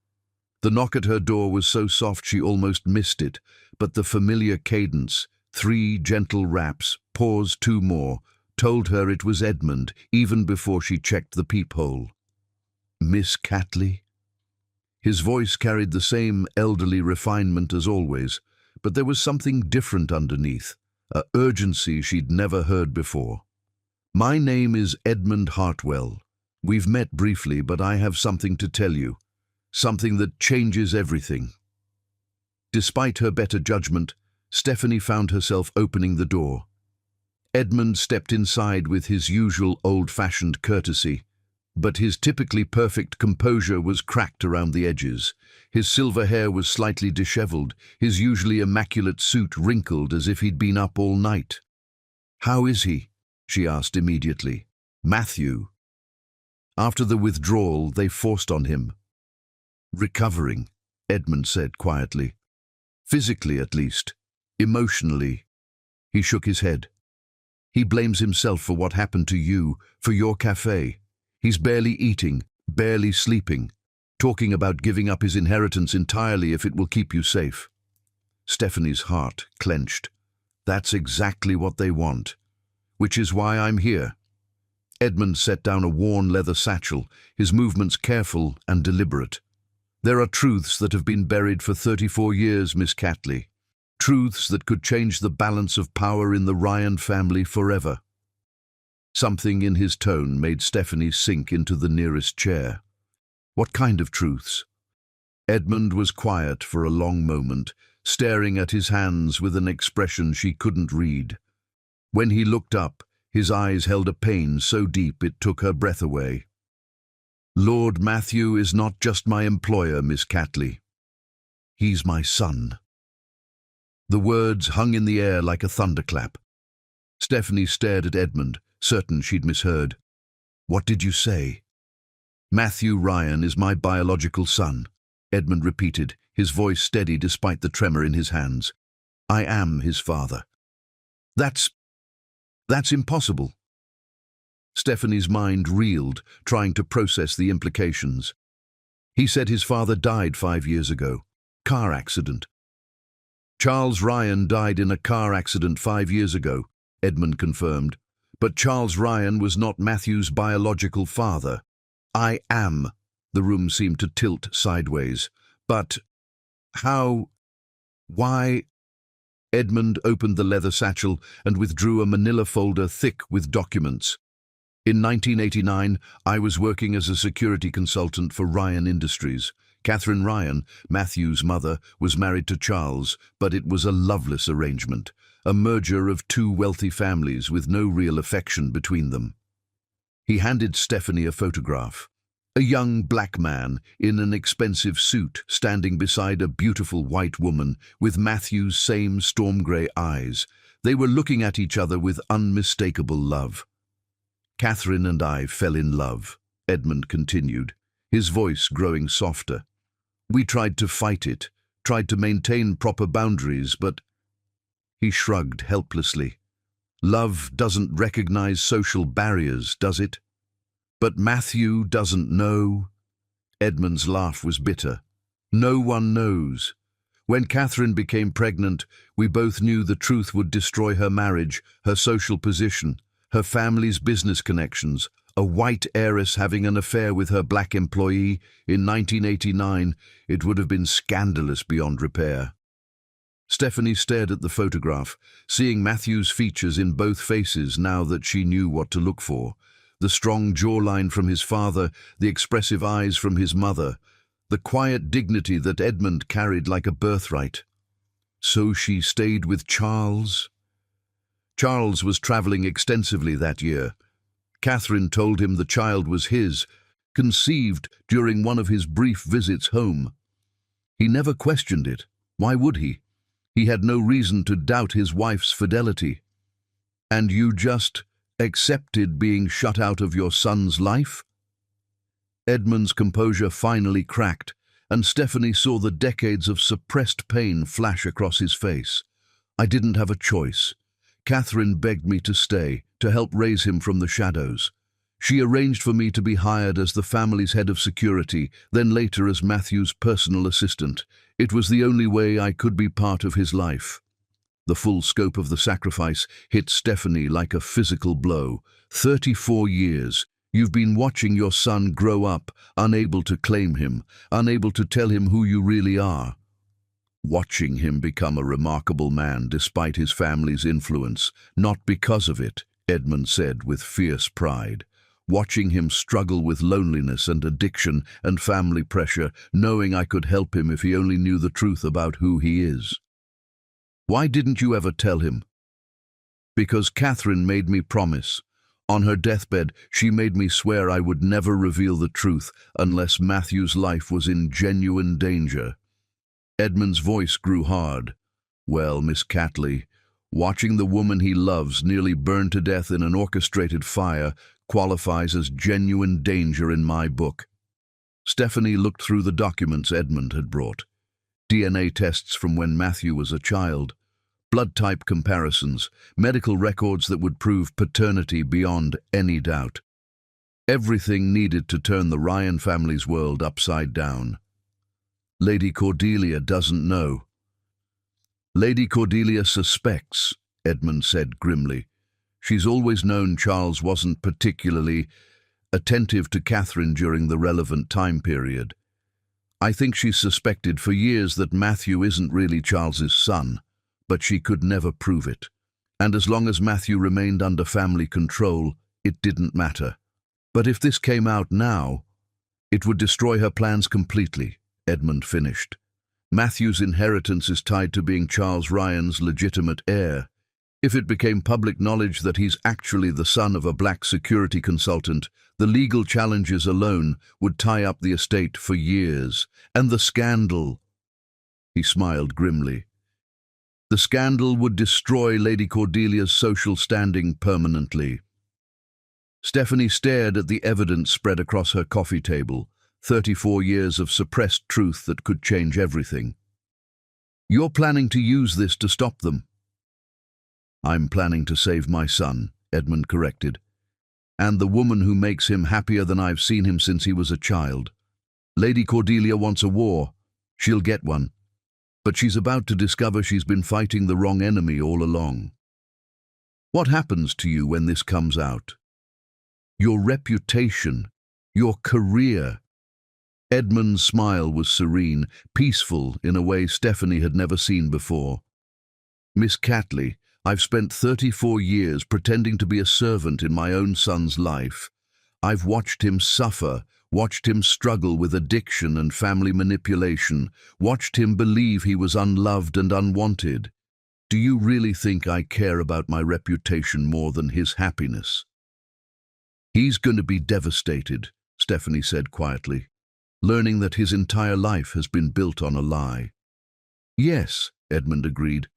The knock at her door was so soft she almost missed it, but the familiar cadence, 3 gentle raps, pause 2 more, told her it was Edmund even before she checked the peephole. "Miss Catley?" His voice carried the same elderly refinement as always, but there was something different underneath, a urgency she'd never heard before. "My name is Edmund Hartwell. We've met briefly, but I have something to tell you. Something that changes everything." Despite her better judgment, Stephanie found herself opening the door. Edmund stepped inside with his usual old-fashioned courtesy, but his typically perfect composure was cracked around the edges. His silver hair was slightly disheveled, his usually immaculate suit wrinkled as if he'd been up all night. "How is he?" she asked immediately. "Matthew." After the withdrawal they forced on him. "Recovering," Edmund said quietly. "Physically, at least. Emotionally." He shook his head. "He blames himself for what happened to you, for your cafe. He's barely eating, barely sleeping, talking about giving up his inheritance entirely if it will keep you safe." Stephanie's heart clenched. That's exactly what they want. which is why I'm here." Edmund set down a worn leather satchel, his movements careful and deliberate. "There are truths that have been buried for 34 years, Miss Catley. Truths that could change the balance of power in the Ryan family forever." Something in his tone made Stephanie sink into the nearest chair. "What kind of truths?" Edmund was quiet for a long moment, staring at his hands with an expression she couldn't read. When he looked up, his eyes held a pain so deep it took her breath away. "Lord Matthew is not just my employer, Miss Catley. He's my son." The words hung in the air like a thunderclap. Stephanie stared at Edmund, certain she'd misheard. "What did you say?" "Matthew Ryan is my biological son," Edmund repeated, his voice steady despite the tremor in his hands. "I am his father." That's impossible." Stephanie's mind reeled, trying to process the implications. "He said his father died 5 years ago. Car accident." "Charles Ryan died in a car accident 5 years ago," Edmund confirmed. "But Charles Ryan was not Matthew's biological father." "I am." The room seemed to tilt sideways. "But how? Why?" Edmund opened the leather satchel and withdrew a manila folder thick with documents. "In 1989, I was working as a security consultant for Ryan Industries. Catherine Ryan, Matthew's mother, was married to Charles, but it was a loveless arrangement, a merger of 2 wealthy families with no real affection between them." He handed Stephanie a photograph. A young black man in an expensive suit standing beside a beautiful white woman with Matthew's same storm-grey eyes. They were looking at each other with unmistakable love. "Catherine and I fell in love," Edmund continued, his voice growing softer. "We tried to fight it, tried to maintain proper boundaries, but—" He shrugged helplessly. "Love doesn't recognize social barriers, does it? But Matthew doesn't know." Edmund's laugh was bitter. "No one knows. When Catherine became pregnant, we both knew the truth would destroy her marriage, her social position, her family's business connections. A white heiress having an affair with her black employee in 1989, it would have been scandalous beyond repair." Stephanie stared at the photograph, seeing Matthew's features in both faces now that she knew what to look for. The strong jawline from his father, the expressive eyes from his mother, the quiet dignity that Edmund carried like a birthright. So she stayed with Charles? Charles was traveling extensively that year. Catherine told him the child was his, conceived during one of his brief visits home. He never questioned it. Why would he? He had no reason to doubt his wife's fidelity. "And you just accepted being shut out of your son's life?" Edmund's composure finally cracked, and Stephanie saw the decades of suppressed pain flash across his face. "I didn't have a choice. Catherine begged me to stay, to help raise him from the shadows. She arranged for me to be hired as the family's head of security, then later as Matthew's personal assistant. It was the only way I could be part of his life." The full scope of the sacrifice hit Stephanie like a physical blow. 34 years. You've been watching your son grow up, unable to claim him, unable to tell him who you really are. Watching him become a remarkable man despite his family's influence, not because of it, Edmund said with fierce pride. Watching him struggle with loneliness and addiction and family pressure, knowing I could help him if he only knew the truth about who he is. "Why didn't you ever tell him?" "Because Catherine made me promise. On her deathbed, she made me swear I would never reveal the truth unless Matthew's life was in genuine danger." Edmund's voice grew hard. "Well, Miss Catley, watching the woman he loves nearly burn to death in an orchestrated fire qualifies as genuine danger in my book." Stephanie looked through the documents Edmund had brought. DNA tests from when Matthew was a child, blood type comparisons, medical records that would prove paternity beyond any doubt. Everything needed to turn the Ryan family's world upside down. "Lady Cordelia doesn't know." "Lady Cordelia suspects," Edmund said grimly. She's always known Charles wasn't particularly attentive to Catherine during the relevant time period. I think she's suspected for years that Matthew isn't really Charles's son, but she could never prove it. And as long as Matthew remained under family control, it didn't matter. But if this came out now, it would destroy her plans completely, Edmund finished. Matthew's inheritance is tied to being Charles Ryan's legitimate heir. If it became public knowledge that he's actually the son of a black security consultant, the legal challenges alone would tie up the estate for years. And the scandal, he smiled grimly. The scandal would destroy Lady Cordelia's social standing permanently. Stephanie stared at the evidence spread across her coffee table, 34 years of suppressed truth that could change everything. You're planning to use this to stop them? I'm planning to save my son, Edmund corrected, and the woman who makes him happier than I've seen him since he was a child. Lady Cordelia wants a war. She'll get one. But she's about to discover she's been fighting the wrong enemy all along. What happens to you when this comes out? Your reputation, your career. Edmund's smile was serene, peaceful in a way Stephanie had never seen before. Miss Catley, I've spent 34 years pretending to be a servant in my own son's life. I've watched him suffer, watched him struggle with addiction and family manipulation, watched him believe he was unloved and unwanted. Do you really think I care about my reputation more than his happiness? He's going to be devastated, Stephanie said quietly, learning that his entire life has been built on a lie. Yes, Edmund agreed,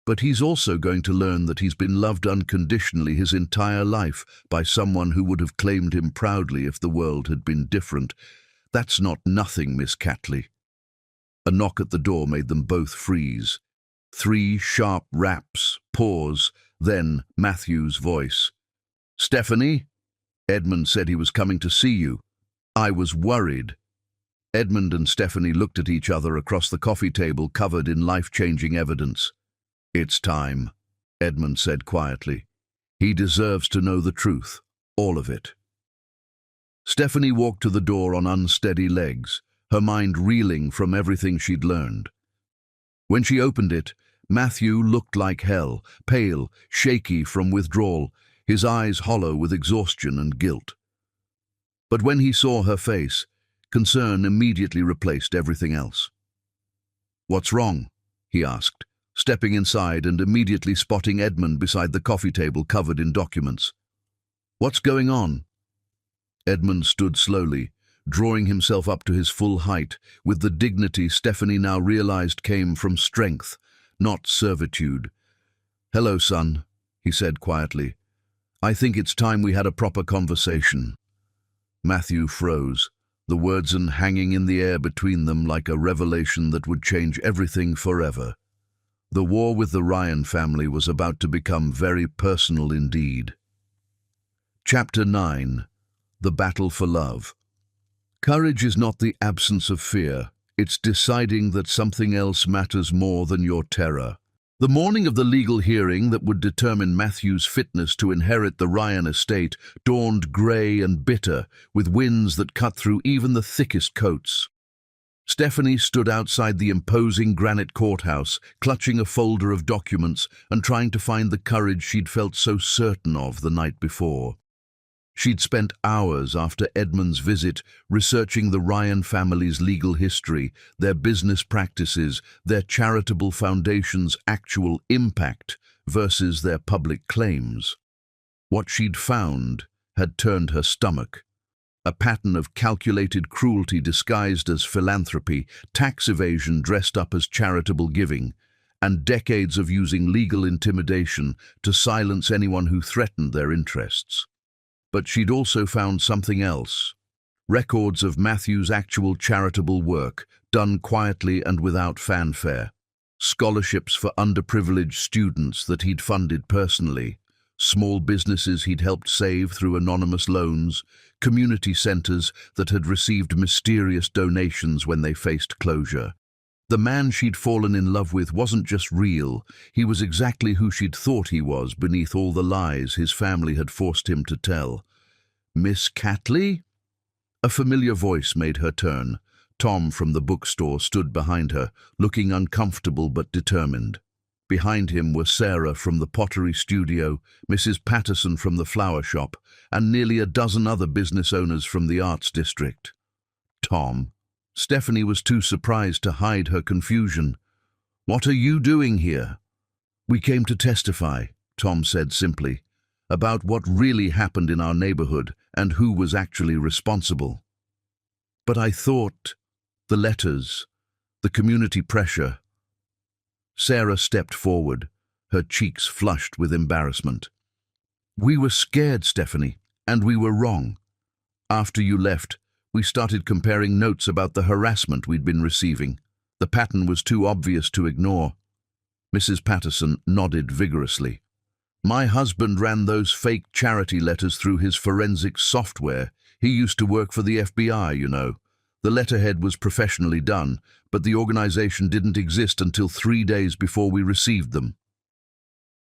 but he's also going to learn that he's been loved unconditionally his entire life by someone who would have claimed him proudly if the world had been different. That's not nothing, Miss Catley. A knock at the door made them both freeze. 3 sharp raps, pause, then Matthew's voice. Stephanie? Edmund said he was coming to see you. I was worried. Edmund and Stephanie looked at each other across the coffee table covered in life-changing evidence. It's time, Edmund said quietly. He deserves to know the truth, all of it. Stephanie walked to the door on unsteady legs, her mind reeling from everything she'd learned. When she opened it, Matthew looked like hell, pale, shaky from withdrawal, his eyes hollow with exhaustion and guilt. But when he saw her face, concern immediately replaced everything else. What's wrong? He asked, stepping inside and immediately spotting Edmund beside the coffee table covered in documents. What's going on? Edmund stood slowly, drawing himself up to his full height, with the dignity Stephanie now realized came from strength, not servitude. Hello, son, he said quietly. I think it's time we had a proper conversation. Matthew froze, the words hanging in the air between them like a revelation that would change everything forever. The war with the Ryan family was about to become very personal indeed. Chapter 9. The Battle for Love. Courage is not the absence of fear. It's deciding that something else matters more than your terror. The morning of the legal hearing that would determine Matthew's fitness to inherit the Ryan estate dawned grey and bitter, with winds that cut through even the thickest coats. Stephanie stood outside the imposing granite courthouse, clutching a folder of documents and trying to find the courage she'd felt so certain of the night before. She'd spent hours after Edmund's visit researching the Ryan family's legal history, their business practices, their charitable foundation's actual impact versus their public claims. What she'd found had turned her stomach. A pattern of calculated cruelty disguised as philanthropy, tax evasion dressed up as charitable giving, and decades of using legal intimidation to silence anyone who threatened their interests. But she'd also found something else. Records of Matthew's actual charitable work, done quietly and without fanfare. Scholarships for underprivileged students that he'd funded personally. Small businesses he'd helped save through anonymous loans. Community centers that had received mysterious donations when they faced closure. The man she'd fallen in love with wasn't just real, he was exactly who she'd thought he was beneath all the lies his family had forced him to tell. "Miss Catley?" A familiar voice made her turn. Tom from the bookstore stood behind her, looking uncomfortable but determined. Behind him were Sarah from the pottery studio, Mrs. Patterson from the flower shop, and nearly a dozen other business owners from the arts district. "Tom." Stephanie was too surprised to hide her confusion. "What are you doing here?" "We came to testify," Tom said simply, "about what really happened in our neighborhood and who was actually responsible." "But I thought—" "The letters, the community pressure." Sarah stepped forward, her cheeks flushed with embarrassment. "We were scared, Stephanie, and we were wrong. After you left, we started comparing notes about the harassment we'd been receiving. The pattern was too obvious to ignore." Mrs. Patterson nodded vigorously. "My husband ran those fake charity letters through his forensic software. He used to work for the FBI, you know. The letterhead was professionally done, but the organization didn't exist until 3 days before we received them."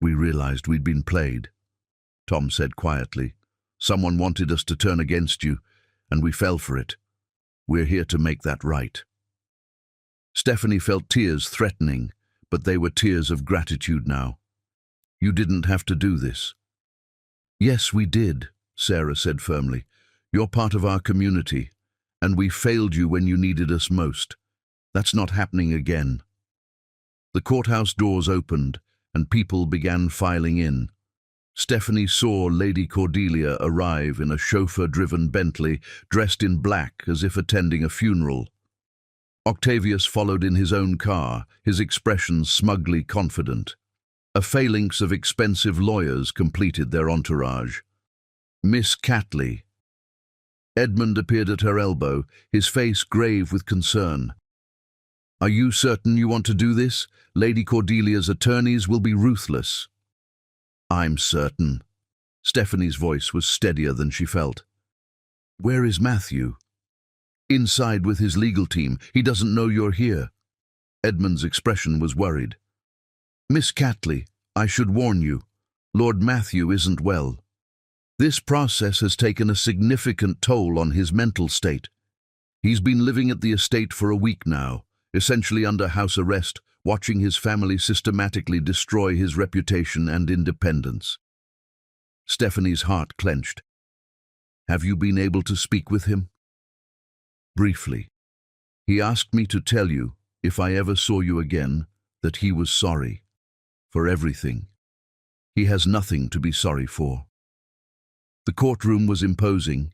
"We realized we'd been played," Tom said quietly. "Someone wanted us to turn against you, and we fell for it. We're here to make that right." Stephanie felt tears threatening, but they were tears of gratitude now. "You didn't have to do this." "Yes, we did," Sarah said firmly. "You're part of our community, and we failed you when you needed us most. That's not happening again." The courthouse doors opened, and people began filing in. Stephanie saw Lady Cordelia arrive in a chauffeur-driven Bentley, dressed in black as if attending a funeral. Octavius followed in his own car, his expression smugly confident. A phalanx of expensive lawyers completed their entourage. "Miss Catley." Edmund appeared at her elbow, his face grave with concern. "Are you certain you want to do this? Lady Cordelia's attorneys will be ruthless." "I'm certain." Stephanie's voice was steadier than she felt. "Where is Matthew?" "Inside with his legal team. He doesn't know you're here." Edmund's expression was worried. "Miss Catley, I should warn you. Lord Matthew isn't well. This process has taken a significant toll on his mental state. He's been living at the estate for a week now, essentially under house arrest, watching his family systematically destroy his reputation and independence." Stephanie's heart clenched. "Have you been able to speak with him?" "Briefly. He asked me to tell you, if I ever saw you again, that he was sorry. For everything. He has nothing to be sorry for." The courtroom was imposing,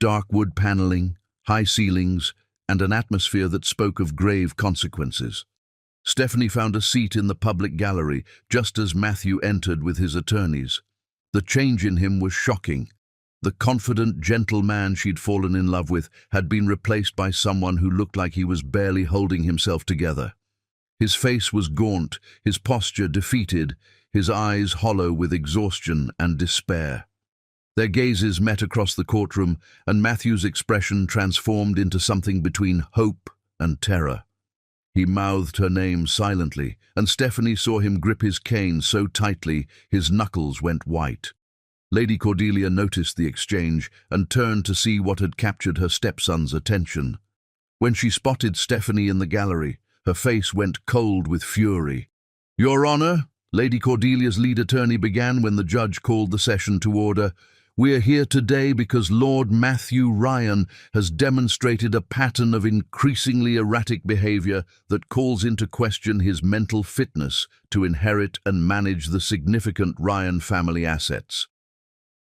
dark wood paneling, high ceilings, and an atmosphere that spoke of grave consequences. Stephanie found a seat in the public gallery just as Matthew entered with his attorneys. The change in him was shocking. The confident, gentle man she'd fallen in love with had been replaced by someone who looked like he was barely holding himself together. His face was gaunt, his posture defeated, his eyes hollow with exhaustion and despair. Their gazes met across the courtroom, and Matthew's expression transformed into something between hope and terror. He mouthed her name silently, and Stephanie saw him grip his cane so tightly his knuckles went white. Lady Cordelia noticed the exchange and turned to see what had captured her stepson's attention. When she spotted Stephanie in the gallery, her face went cold with fury. "Your Honor," Lady Cordelia's lead attorney began when the judge called the session to order, "we are here today because Lord Matthew Ryan has demonstrated a pattern of increasingly erratic behavior that calls into question his mental fitness to inherit and manage the significant Ryan family assets."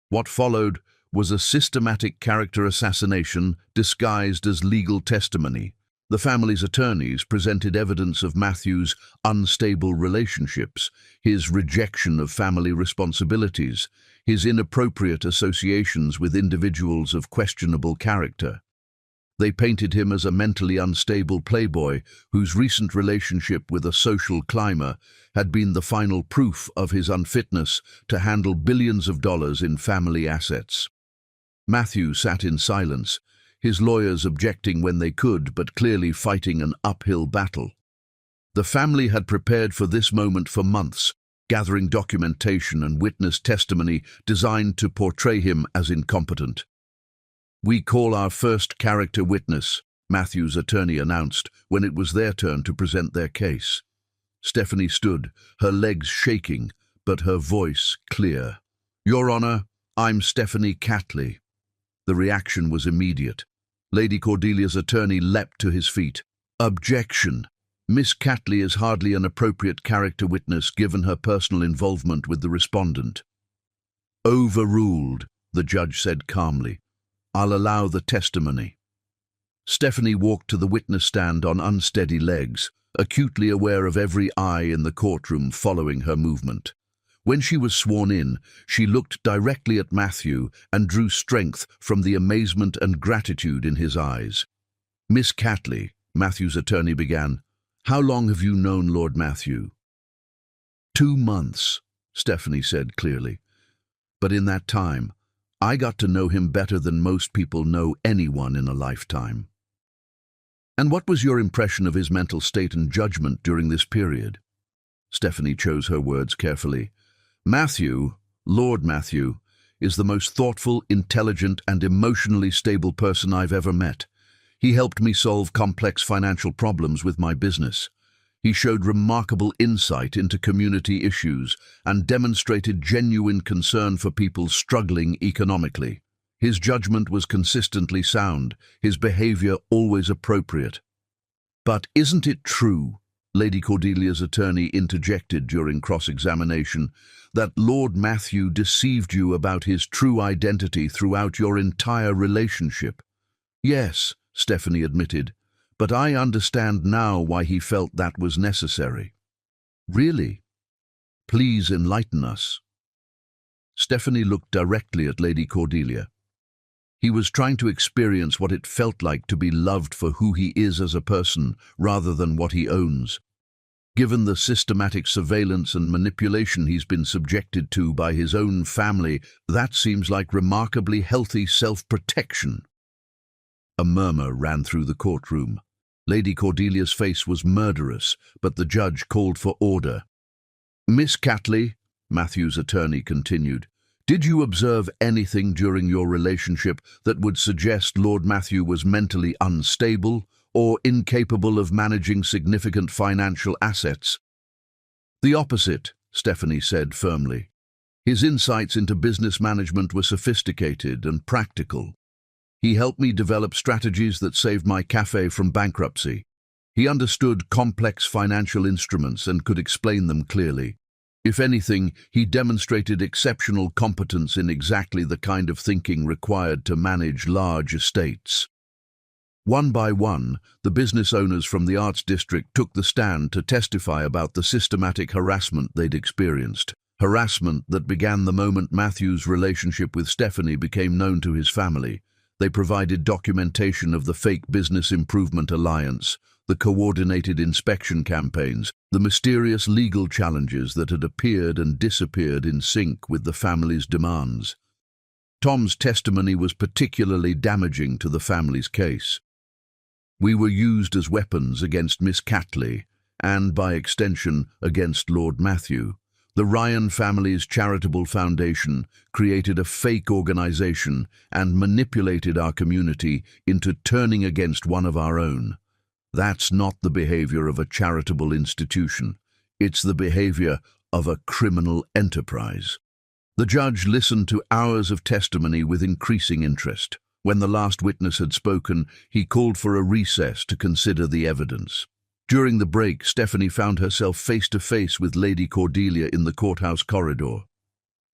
What followed was a systematic character assassination disguised as legal testimony. The family's attorneys presented evidence of Matthew's unstable relationships, his rejection of family responsibilities, his inappropriate associations with individuals of questionable character. They painted him as a mentally unstable playboy whose recent relationship with a social climber had been the final proof of his unfitness to handle billions of dollars in family assets. Matthew sat in silence, his lawyers objecting when they could, but clearly fighting an uphill battle. The family had prepared for this moment for months, gathering documentation and witness testimony designed to portray him as incompetent. "We call our first character witness," Matthew's attorney announced when it was their turn to present their case. Stephanie stood, her legs shaking, but her voice clear. "Your Honor, I'm Stephanie Catley." The reaction was immediate. Lady Cordelia's attorney leapt to his feet. "Objection! Miss Catley is hardly an appropriate character witness given her personal involvement with the respondent." "Overruled," the judge said calmly. "I'll allow the testimony." Stephanie walked to the witness stand on unsteady legs, acutely aware of every eye in the courtroom following her movement. When she was sworn in, she looked directly at Matthew and drew strength from the amazement and gratitude in his eyes. "Miss Catley," Matthew's attorney began, "how long have you known Lord Matthew?" 2 months, Stephanie said clearly. "But in that time, I got to know him better than most people know anyone in a lifetime." "And what was your impression of his mental state and judgment during this period?" Stephanie chose her words carefully. "Matthew, Lord Matthew, is the most thoughtful, intelligent, and emotionally stable person I've ever met. He helped me solve complex financial problems with my business. He showed remarkable insight into community issues and demonstrated genuine concern for people struggling economically. His judgment was consistently sound, his behavior always appropriate." "But isn't it true," Lady Cordelia's attorney interjected during cross-examination, "that Lord Matthew deceived you about his true identity throughout your entire relationship?" "Yes," Stephanie admitted, "but I understand now why he felt that was necessary." "Really? Please enlighten us." Stephanie looked directly at Lady Cordelia. "He was trying to experience what it felt like to be loved for who he is as a person, rather than what he owns. Given the systematic surveillance and manipulation he's been subjected to by his own family, that seems like remarkably healthy self-protection." A murmur ran through the courtroom. Lady Cordelia's face was murderous, but the judge called for order. "Miss Catley," Matthew's attorney continued, "did you observe anything during your relationship that would suggest Lord Matthew was mentally unstable or incapable of managing significant financial assets?" "The opposite," Stephanie said firmly. "His insights into business management were sophisticated and practical. He helped me develop strategies that saved my cafe from bankruptcy. He understood complex financial instruments and could explain them clearly. If anything, he demonstrated exceptional competence in exactly the kind of thinking required to manage large estates." One by one, the business owners from the Arts District took the stand to testify about the systematic harassment they'd experienced. Harassment that began the moment Matthew's relationship with Stephanie became known to his family. They provided documentation of the fake Business Improvement Alliance, the coordinated inspection campaigns, the mysterious legal challenges that had appeared and disappeared in sync with the family's demands. Tom's testimony was particularly damaging to the family's case. "We were used as weapons against Miss Catley, and by extension against Lord Matthew. The Ryan family's charitable foundation created a fake organization and manipulated our community into turning against one of our own. That's not the behavior of a charitable institution. It's the behavior of a criminal enterprise." The judge listened to hours of testimony with increasing interest. When the last witness had spoken, he called for a recess to consider the evidence. During the break, Stephanie found herself face to face with Lady Cordelia in the courthouse corridor.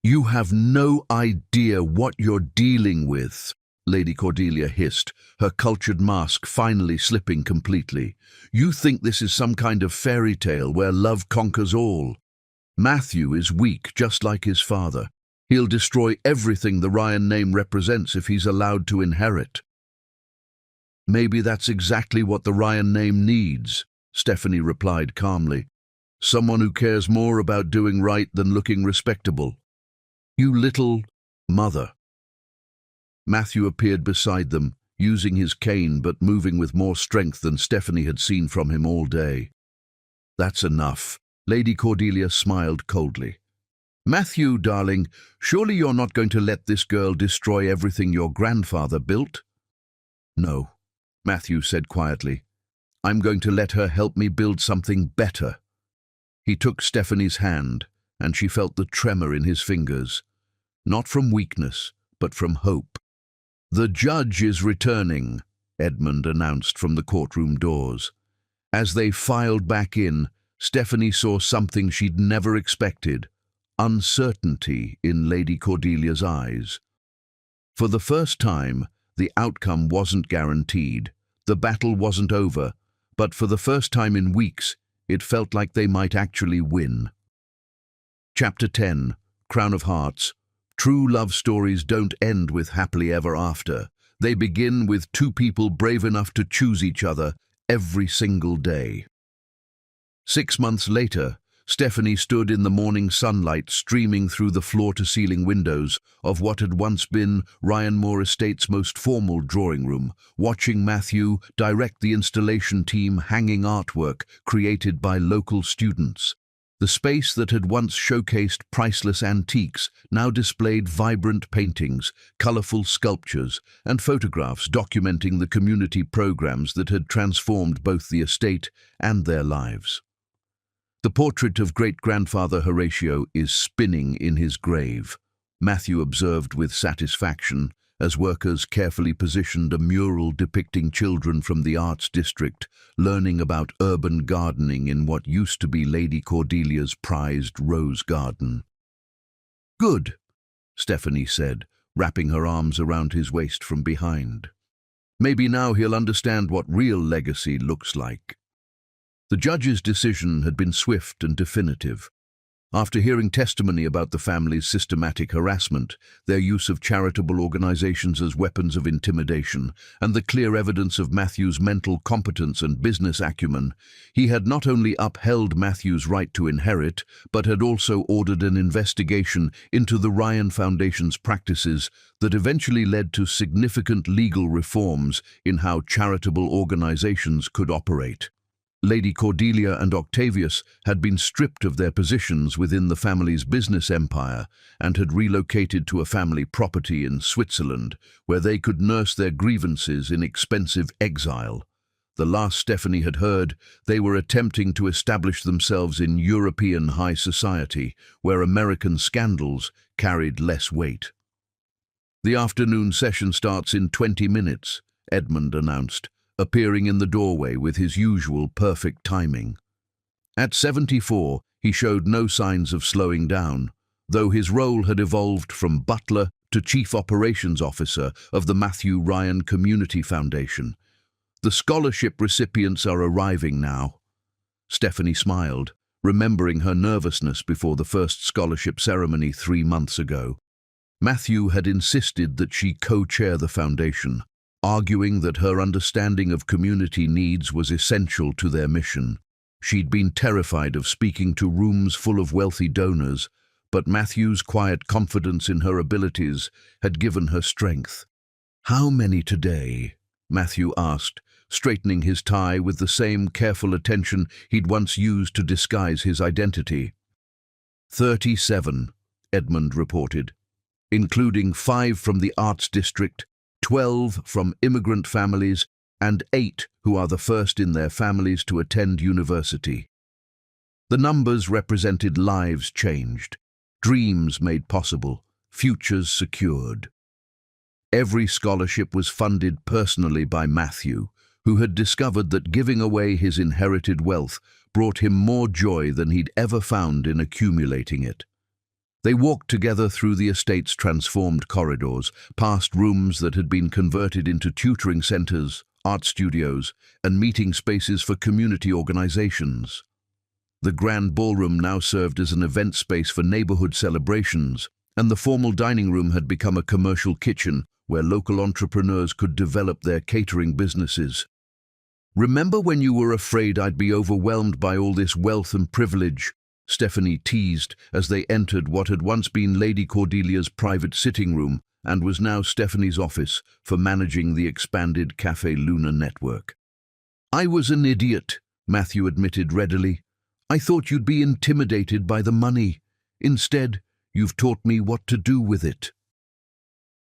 "You have no idea what you're dealing with," Lady Cordelia hissed, her cultured mask finally slipping completely. "You think this is some kind of fairy tale where love conquers all. Matthew is weak, just like his father. He'll destroy everything the Ryan name represents if he's allowed to inherit." "Maybe that's exactly what the Ryan name needs," Stephanie replied calmly. "Someone who cares more about doing right than looking respectable. You little mother." Matthew appeared beside them, using his cane but moving with more strength than Stephanie had seen from him all day. That's enough. Lady Cordelia smiled coldly. Matthew, darling, surely you're not going to let this girl destroy everything your grandfather built? No, Matthew said quietly. I'm going to let her help me build something better. He took Stephanie's hand, and she felt the tremor in his fingers, not from weakness, but from hope. The judge is returning, Edmund announced from the courtroom doors. As they filed back in, Stephanie saw something she'd never expected: uncertainty in Lady Cordelia's eyes. For the first time, the outcome wasn't guaranteed. The battle wasn't over, but for the first time in weeks, it felt like they might actually win. Chapter 10, Crown of Hearts. True love stories don't end with happily ever after. They begin with two people brave enough to choose each other every single day. 6 months later, Stephanie stood in the morning sunlight streaming through the floor-to-ceiling windows of what had once been Ryan Moore Estate's most formal drawing room, watching Matthew direct the installation team hanging artwork created by local students. The space that had once showcased priceless antiques now displayed vibrant paintings, colorful sculptures, and photographs documenting the community programs that had transformed both the estate and their lives. The portrait of great-grandfather Horatio is spinning in his grave, Matthew observed with satisfaction as workers carefully positioned a mural depicting children from the arts district learning about urban gardening in what used to be Lady Cordelia's prized rose garden. Good, Stephanie said, wrapping her arms around his waist from behind. Maybe now he'll understand what real legacy looks like. The judge's decision had been swift and definitive. After hearing testimony about the family's systematic harassment, their use of charitable organizations as weapons of intimidation, and the clear evidence of Matthew's mental competence and business acumen, he had not only upheld Matthew's right to inherit, but had also ordered an investigation into the Ryan Foundation's practices that eventually led to significant legal reforms in how charitable organizations could operate. Lady Cordelia and Octavius had been stripped of their positions within the family's business empire and had relocated to a family property in Switzerland, where they could nurse their grievances in expensive exile. The last Stephanie had heard, they were attempting to establish themselves in European high society, where American scandals carried less weight. The afternoon session starts in 20 minutes, Edmund announced, appearing in the doorway with his usual perfect timing. At 74, he showed no signs of slowing down, though his role had evolved from butler to chief operations officer of the Matthew Ryan Community Foundation. The scholarship recipients are arriving now. Stephanie smiled, remembering her nervousness before the first scholarship ceremony 3 months ago. Matthew had insisted that she co-chair the foundation, arguing that her understanding of community needs was essential to their mission. She'd been terrified of speaking to rooms full of wealthy donors, but Matthew's quiet confidence in her abilities had given her strength. "How many today?" Matthew asked, straightening his tie with the same careful attention he'd once used to disguise his identity. 37, Edmund reported, including 5 from the arts district, 12 from immigrant families, and 8 who are the first in their families to attend university. The numbers represented lives changed, dreams made possible, futures secured. Every scholarship was funded personally by Matthew, who had discovered that giving away his inherited wealth brought him more joy than he'd ever found in accumulating it. They walked together through the estate's transformed corridors, past rooms that had been converted into tutoring centers, art studios, and meeting spaces for community organizations. The grand ballroom now served as an event space for neighborhood celebrations, and the formal dining room had become a commercial kitchen where local entrepreneurs could develop their catering businesses. "Remember when you were afraid I'd be overwhelmed by all this wealth and privilege?" Stephanie teased as they entered what had once been Lady Cordelia's private sitting room and was now Stephanie's office for managing the expanded Café Luna network. "I was an idiot," Matthew admitted readily. I thought you'd be intimidated by the money. Instead, you've taught me what to do with it."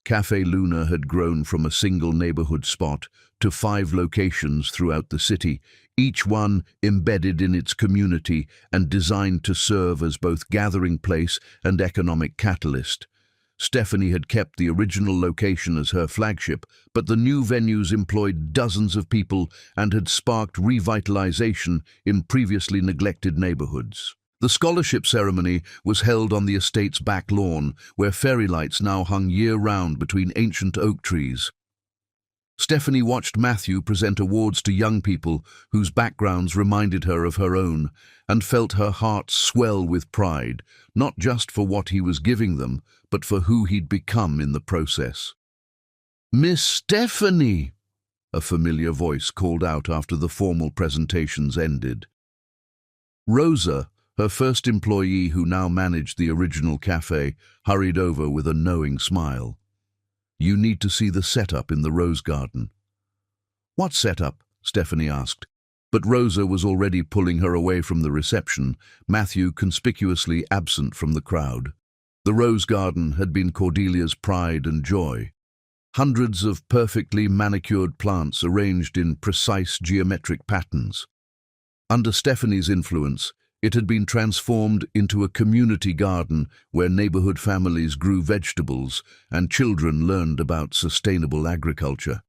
Café Luna had grown from a single neighborhood spot to 5 locations throughout the city, each one embedded in its community and designed to serve as both gathering place and economic catalyst. Stephanie had kept the original location as her flagship, but the new venues employed dozens of people and had sparked revitalization in previously neglected neighborhoods. The scholarship ceremony was held on the estate's back lawn, where fairy lights now hung year-round between ancient oak trees. Stephanie watched Matthew present awards to young people whose backgrounds reminded her of her own, and felt her heart swell with pride, not just for what he was giving them, but for who he'd become in the process. "Miss Stephanie!" a familiar voice called out after the formal presentations ended. Rosa, her first employee who now managed the original cafe, hurried over with a knowing smile. "You need to see the setup in the rose garden." "What setup?" Stephanie asked. But Rosa was already pulling her away from the reception, Matthew conspicuously absent from the crowd. The rose garden had been Cordelia's pride and joy. Hundreds of perfectly manicured plants arranged in precise geometric patterns. Under Stephanie's influence, it had been transformed into a community garden where neighborhood families grew vegetables and children learned about sustainable agriculture.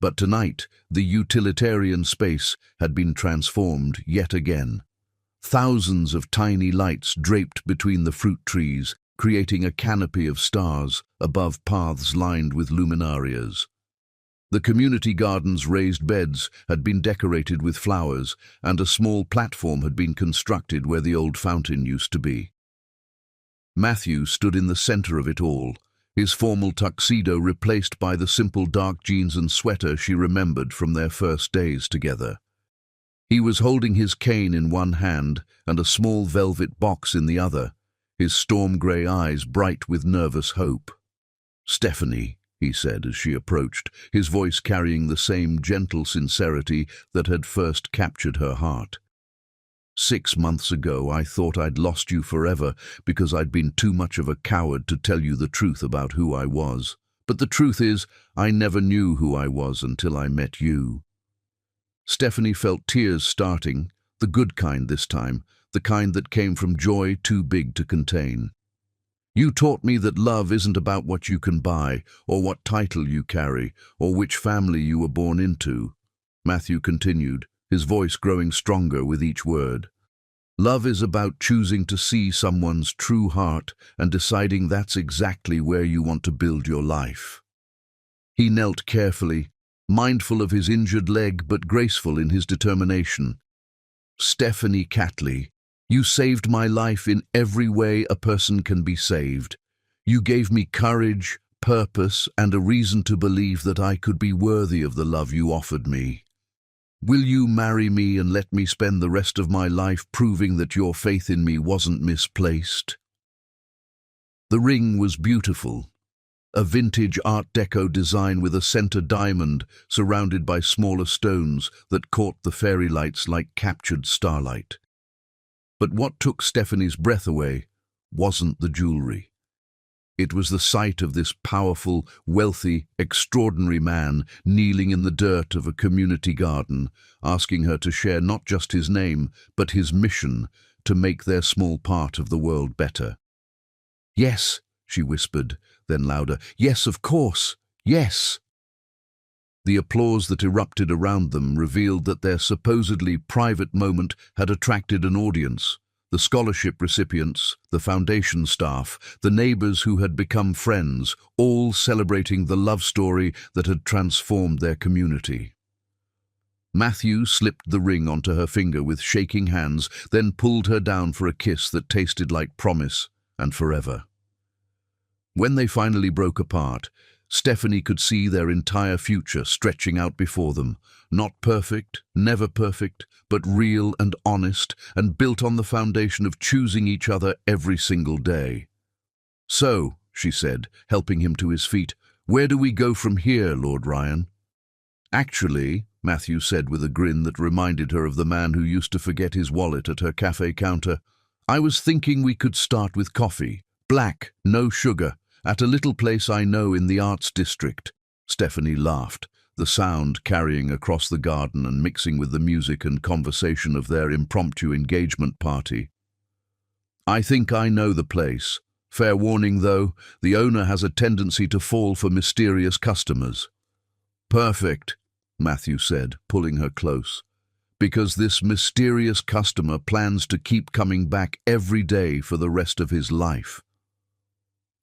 But tonight, the utilitarian space had been transformed yet again. Thousands of tiny lights draped between the fruit trees, creating a canopy of stars above paths lined with luminarias. The community garden's raised beds had been decorated with flowers, and a small platform had been constructed where the old fountain used to be. Matthew stood in the center of it all, his formal tuxedo replaced by the simple dark jeans and sweater she remembered from their first days together. He was holding his cane in one hand and a small velvet box in the other, his storm-grey eyes bright with nervous hope. "Stephanie," he said as she approached, his voice carrying the same gentle sincerity that had first captured her heart. "6 months ago, I thought I'd lost you forever because I'd been too much of a coward to tell you the truth about who I was. But the truth is, I never knew who I was until I met you." Stephanie felt tears starting, the good kind this time, the kind that came from joy too big to contain. "You taught me that love isn't about what you can buy, or what title you carry, or which family you were born into," Matthew continued, his voice growing stronger with each word. "Love is about choosing to see someone's true heart and deciding that's exactly where you want to build your life." He knelt carefully, mindful of his injured leg but graceful in his determination. "Stephanie Catley, you saved my life in every way a person can be saved. You gave me courage, purpose, and a reason to believe that I could be worthy of the love you offered me. Will you marry me and let me spend the rest of my life proving that your faith in me wasn't misplaced?" The ring was beautiful, a vintage Art Deco design with a center diamond surrounded by smaller stones that caught the fairy lights like captured starlight. But what took Stephanie's breath away wasn't the jewelry. It was the sight of this powerful, wealthy, extraordinary man kneeling in the dirt of a community garden, asking her to share not just his name, but his mission to make their small part of the world better. "Yes," she whispered, then louder, "Yes, of course, yes." The applause that erupted around them revealed that their supposedly private moment had attracted an audience. The scholarship recipients, the foundation staff, the neighbors who had become friends, all celebrating the love story that had transformed their community. Matthew slipped the ring onto her finger with shaking hands, then pulled her down for a kiss that tasted like promise and forever. When they finally broke apart, Stephanie could see their entire future stretching out before them, not perfect, never perfect, but real and honest, and built on the foundation of choosing each other every single day. "So," she said, helping him to his feet, "where do we go from here, Lord Ryan?" "Actually," Matthew said with a grin that reminded her of the man who used to forget his wallet at her cafe counter. "I was thinking we could start with coffee. Black, no sugar, at a little place I know in the Arts District." Stephanie laughed, the sound carrying across the garden and mixing with the music and conversation of their impromptu engagement party. "I think I know the place. Fair warning, though, the owner has a tendency to fall for mysterious customers." "Perfect," Matthew said, pulling her close, "because this mysterious customer plans to keep coming back every day for the rest of his life."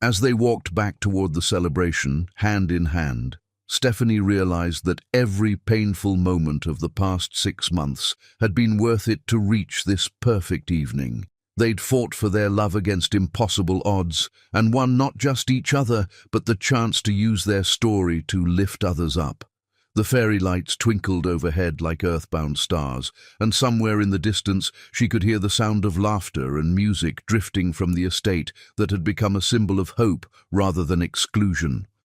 As they walked back toward the celebration, hand in hand, Stephanie realized that every painful moment of the past 6 months had been worth it to reach this perfect evening. They'd fought for their love against impossible odds, and won not just each other, but the chance to use their story to lift others up. The fairy lights twinkled overhead like earthbound stars, and somewhere in the distance she could hear the sound of laughter and music drifting from the estate that had become a symbol of hope rather than exclusion.